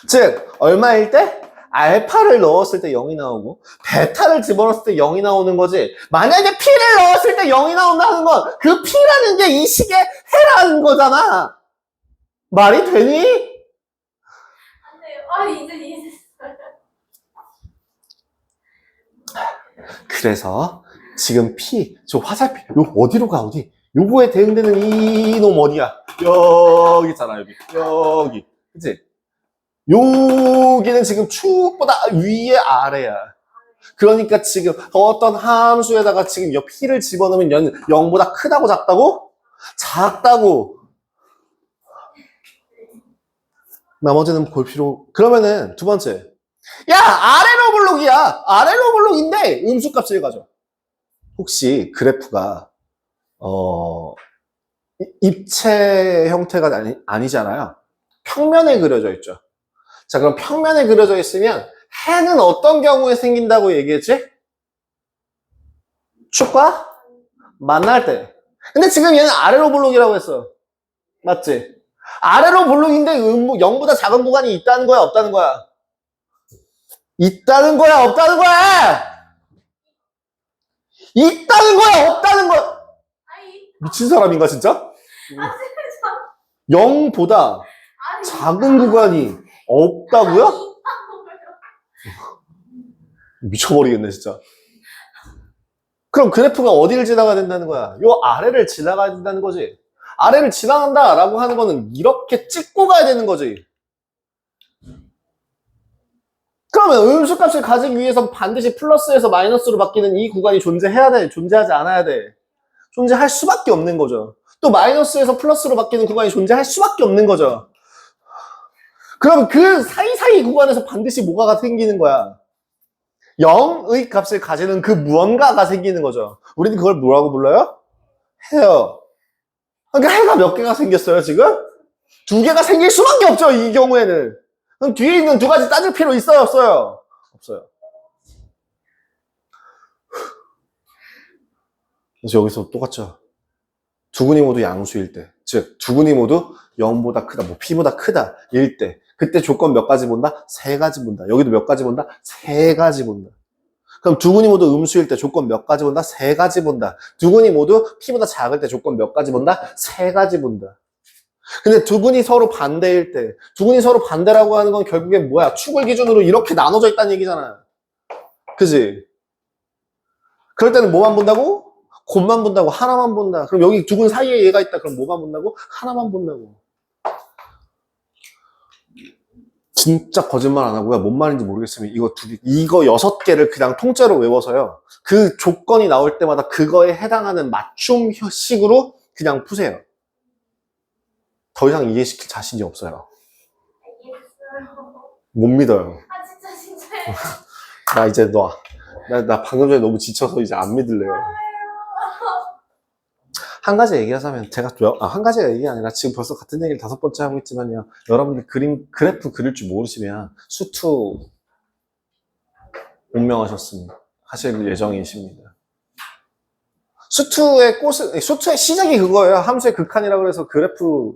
즉 얼마일 때? 알파를 넣었을 때 0이 나오고 베타를 집어넣었을 때 0이 나오는 거지. 만약에 P를 넣었을 때 0이 나온다는 건 그 P라는 게 이 식의 해라는 거잖아. 말이 되니?
안 돼요. 아, 이제 이해됐어요.
그래서 지금 P, 저 화살표, 요 어디로 가, 어디? 요거에 대응되는 이놈 어디야? 여기 있잖아, 여기. 그치? 여기는 지금 축보다 위에 아래야. 그러니까 지금 어떤 함수에다가 지금 여 P를 집어넣으면 0보다 크다고 작다고? 작다고. 나머지는 볼 필요. 그러면은 두 번째. 야, 아래로 블록이야. 아래로 블록인데 음수값을 가져. 혹시 그래프가 입체 형태가 아니잖아요. 평면에 그려져 있죠. 자, 그럼 평면에 그려져 있으면 해는 어떤 경우에 생긴다고 얘기했지? 축과 만날 때. 근데 지금 얘는 아래로 블록이라고 했어. 맞지? 아래로 블록인데 0보다 작은 구간이 있다는 거야, 없다는 거야? 있다는 거야, 없다는 거야? 있다는 거야, 없다는 거야?
아이,
미친 사람인가, 진짜?
아, 진짜.
0보다
아니,
작은 구간이 없다고요? 미쳐버리겠네, 진짜. 그럼 그래프가 어디를 지나가야 된다는 거야? 요 아래를 지나가야 된다는 거지. 아래를 지나간다라고 하는 거는 이렇게 찍고 가야 되는 거지. 그러면 음수값을 가지기 위해선 반드시 플러스에서 마이너스로 바뀌는 이 구간이 존재해야 돼? 존재하지 않아야 돼? 존재할 수밖에 없는 거죠. 또 마이너스에서 플러스로 바뀌는 구간이 존재할 수밖에 없는 거죠. 그럼 그 사이사이 구간에서 반드시 뭐가 생기는 거야? 0의 값을 가지는 그 무언가가 생기는 거죠. 우리는 그걸 뭐라고 불러요? 해요. 그러니까 해가 몇 개가 생겼어요, 지금? 2개가 생길 수밖에 없죠, 이 경우에는. 그럼 뒤에 있는 2가지 따질 필요 있어요, 없어요? 없어요. 그래서 여기서 똑같죠. 두근이 모두 양수일 때, 즉 두근이 모두 0보다 크다, 뭐 P보다 크다 일 때, 그때 조건 몇 가지 본다? 3가지 본다. 여기도 몇 가지 본다? 3가지 본다. 그럼 두근이 모두 음수일 때 조건 몇 가지 본다? 3가지 본다. 두근이 모두 P보다 작을 때 조건 몇 가지 본다? 3가지 본다. 근데 두근이 서로 반대일 때, 두근이 서로 반대라고 하는 건 결국에 뭐야? 축을 기준으로 이렇게 나눠져 있다는 얘기잖아. 그지? 그럴 때는 뭐만 본다고? 곱만 본다고, 하나만 본다. 그럼 여기 두근 사이에 얘가 있다. 그럼 뭐만 본다고? 하나만 본다고. 진짜 거짓말 안 하고요. 뭔 말인지 모르겠으면 이거 6개를 그냥 통째로 외워서요. 그 조건이 나올 때마다 그거에 해당하는 맞춤식으로 그냥 푸세요. 더 이상 이해시킬 자신이 없어요.
알겠어요.
못 믿어요.
아, 진짜예요.
나 이제 나 방금 전에 너무 지쳐서 이제 안 믿을래요. 한 가지 얘기하자면 한 가지가 얘기 아니라 지금 벌써 같은 얘기를 5번째 하고 있지만요. 여러분들 그래프 그릴 줄 모르시면 수투 운명하셨습니다. 하실 예정이십니다. 수투의 시작이 그거예요. 함수의 극한이라고 해서 그래프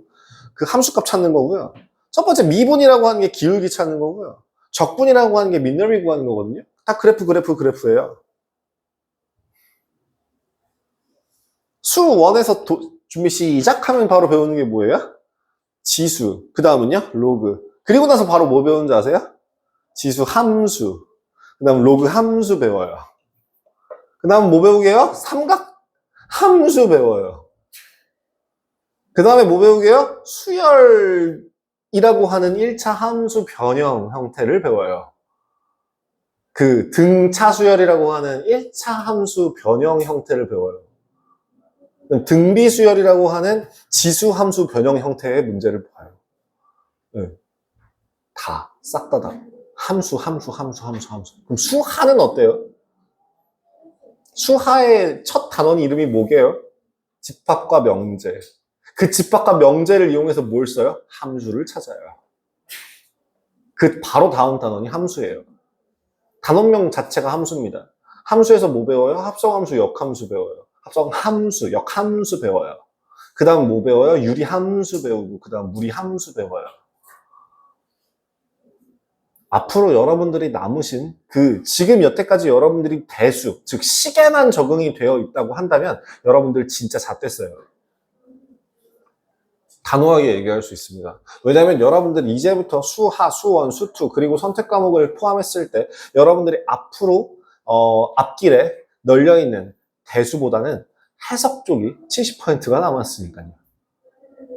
그 함수값 찾는 거고요. 첫 번째 미분이라고 하는 게 기울기 찾는 거고요. 적분이라고 하는 게 민넓이 구하는 거거든요. 다 그래프예요. 수 1에서 준비 시작하면 바로 배우는 게 뭐예요? 지수. 그 다음은요? 로그. 그리고 나서 바로 뭐 배우는지 아세요? 지수 함수. 그 다음 로그 함수 배워요. 그 다음 뭐 배우게요? 삼각 함수 배워요. 그 다음에 뭐 배우게요? 수열이라고 하는 1차 함수 변형 형태를 배워요. 그 등차 수열이라고 하는 1차 함수 변형 형태를 배워요. 등비 수열이라고 하는 지수 함수 변형 형태의 문제를 봐요. 네. 싹 다. 함수. 그럼 수하는 어때요? 수하의 첫 단원 이름이 뭐게요? 집합과 명제. 그 집합과 명제를 이용해서 뭘 써요? 함수를 찾아요. 그 바로 다음 단원이 함수예요. 단원명 자체가 함수입니다. 함수에서 뭐 배워요? 합성함수, 역함수 배워요. 합성함수, 역함수 배워요. 그 다음 뭐 배워요? 유리함수 배우고 그 다음 무리함수 배워요. 앞으로 여러분들이 남으신 지금 여태까지 여러분들이 대수, 즉 시계만 적응이 되어 있다고 한다면 여러분들 진짜 잣됐어요. 단호하게 얘기할 수 있습니다. 왜냐하면 여러분들 이제부터 수하, 수원, 수투 그리고 선택 과목을 포함했을 때 여러분들이 앞으로 앞길에 널려있는 대수보다는 해석 쪽이 70%가 남았으니까요.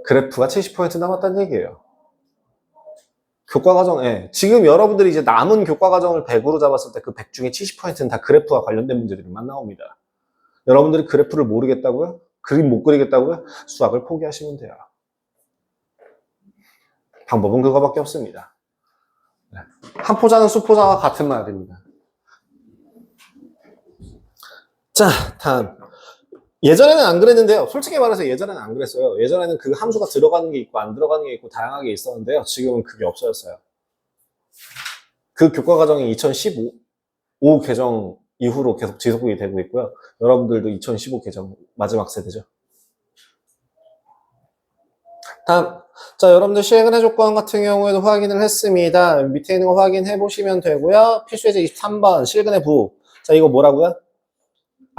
그래프가 70% 남았다는 얘기예요. 교과과정, 지금 여러분들이 이제 남은 교과과정을 100으로 잡았을 때 그 100 중에 70%는 다 그래프와 관련된 문제들만 나옵니다. 여러분들이 그래프를 모르겠다고요? 그림 못 그리겠다고요? 수학을 포기하시면 돼요. 방법은 그거밖에 없습니다. 한 포자는 수포자와 같은 말입니다. 자, 다음. 예전에는 안 그랬는데요. 솔직히 말해서 예전에는 안 그랬어요. 예전에는 그 함수가 들어가는 게 있고 안 들어가는 게 있고 다양하게 있었는데요. 지금은 그게 없어졌어요. 그 교과과정이 2015 개정 이후로 계속 지속이 되고 있고요. 여러분들도 2015 개정 마지막 세대죠. 다음. 자, 여러분들 시행은의 조건 같은 경우에도 확인을 했습니다. 밑에 있는 거 확인해 보시면 되고요. 필수예제 23번 실근의 부. 자, 이거 뭐라고요?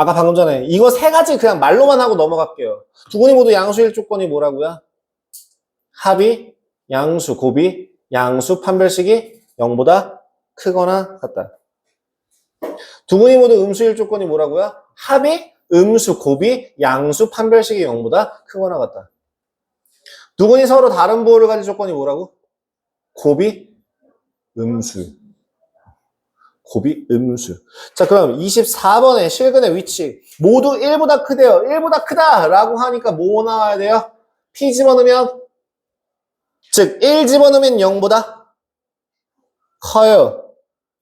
아까 방금 전에 이거 세 가지 그냥 말로만 하고 넘어갈게요. 두 군이 모두 양수일 조건이 뭐라고요? 합이, 양수, 곱이, 양수, 판별식이 0보다 크거나 같다. 두 군이 모두 음수일 조건이 뭐라고요? 합이, 음수, 곱이, 양수, 판별식이 0보다 크거나 같다. 두 군이 서로 다른 부호를 가진 조건이 뭐라고? 곱이, 음수. 곱이, 음수. 자, 그럼 24번의 실근의 위치. 모두 1보다 크대요. 1보다 크다! 라고 하니까 뭐 나와야 돼요? P 집어넣으면, 즉, 1 집어넣으면 0보다 커요.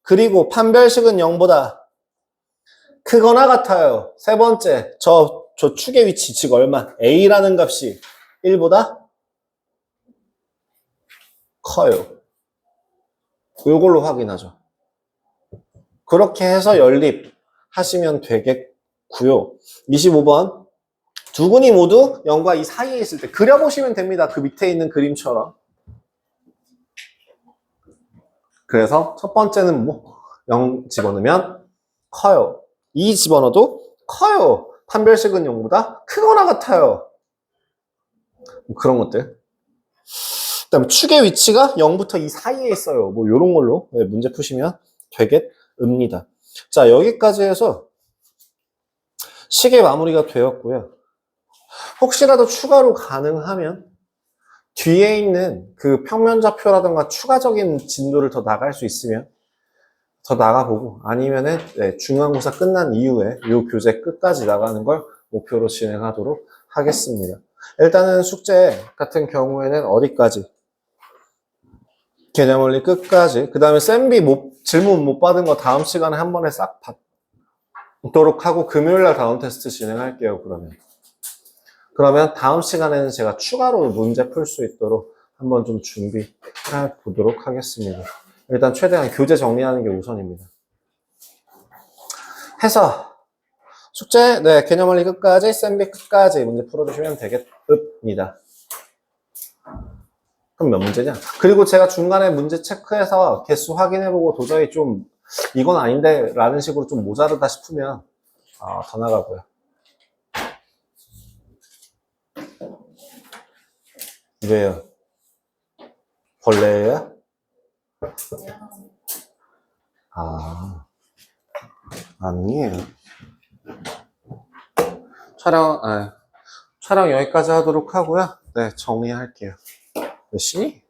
그리고 판별식은 0보다 크거나 같아요. 세 번째, 저 축의 위치, 즉 얼마? A라는 값이 1보다 커요. 이걸로 확인하죠. 그렇게 해서 연립하시면 되겠고요. 25번. 두 군이 모두 0과 2 사이에 있을 때 그려보시면 됩니다. 그 밑에 있는 그림처럼. 그래서 첫 번째는 0 집어넣으면 커요. 2 집어넣어도 커요. 판별식은 0보다 크거나 같아요. 그런 것들. 그 다음에 축의 위치가 0부터 2 사이에 있어요. 이런 걸로 문제 푸시면 되겠습니다. 자, 여기까지 해서 시계 마무리가 되었고요. 혹시라도 추가로 가능하면 뒤에 있는 그 평면좌표라든가 추가적인 진도를 더 나갈 수 있으면 더 나가보고 아니면은 중간고사 끝난 이후에 이 교재 끝까지 나가는 걸 목표로 진행하도록 하겠습니다. 일단은 숙제 같은 경우에는 어디까지? 개념원리 끝까지. 그 다음에 쌤비 질문 못 받은 거 다음 시간에 한 번에 싹 받도록 하고 금요일날 다운 테스트 진행할게요. 그러면 다음 시간에는 제가 추가로 문제 풀 수 있도록 한번 좀 준비해 보도록 하겠습니다. 일단 최대한 교재 정리하는 게 우선입니다. 해서 숙제, 개념원리 끝까지, 쌤비 끝까지 문제 풀어주시면 되겠습니다. 그럼 몇 문제냐? 그리고 제가 중간에 문제 체크해서 개수 확인해보고 도저히 좀 이건 아닌데 라는 식으로 좀 모자르다 싶으면 더 나가고요. 왜요? 벌레예요? 아니에요. 촬영 여기까지 하도록 하고요. 네, 정리할게요. 몇 시니?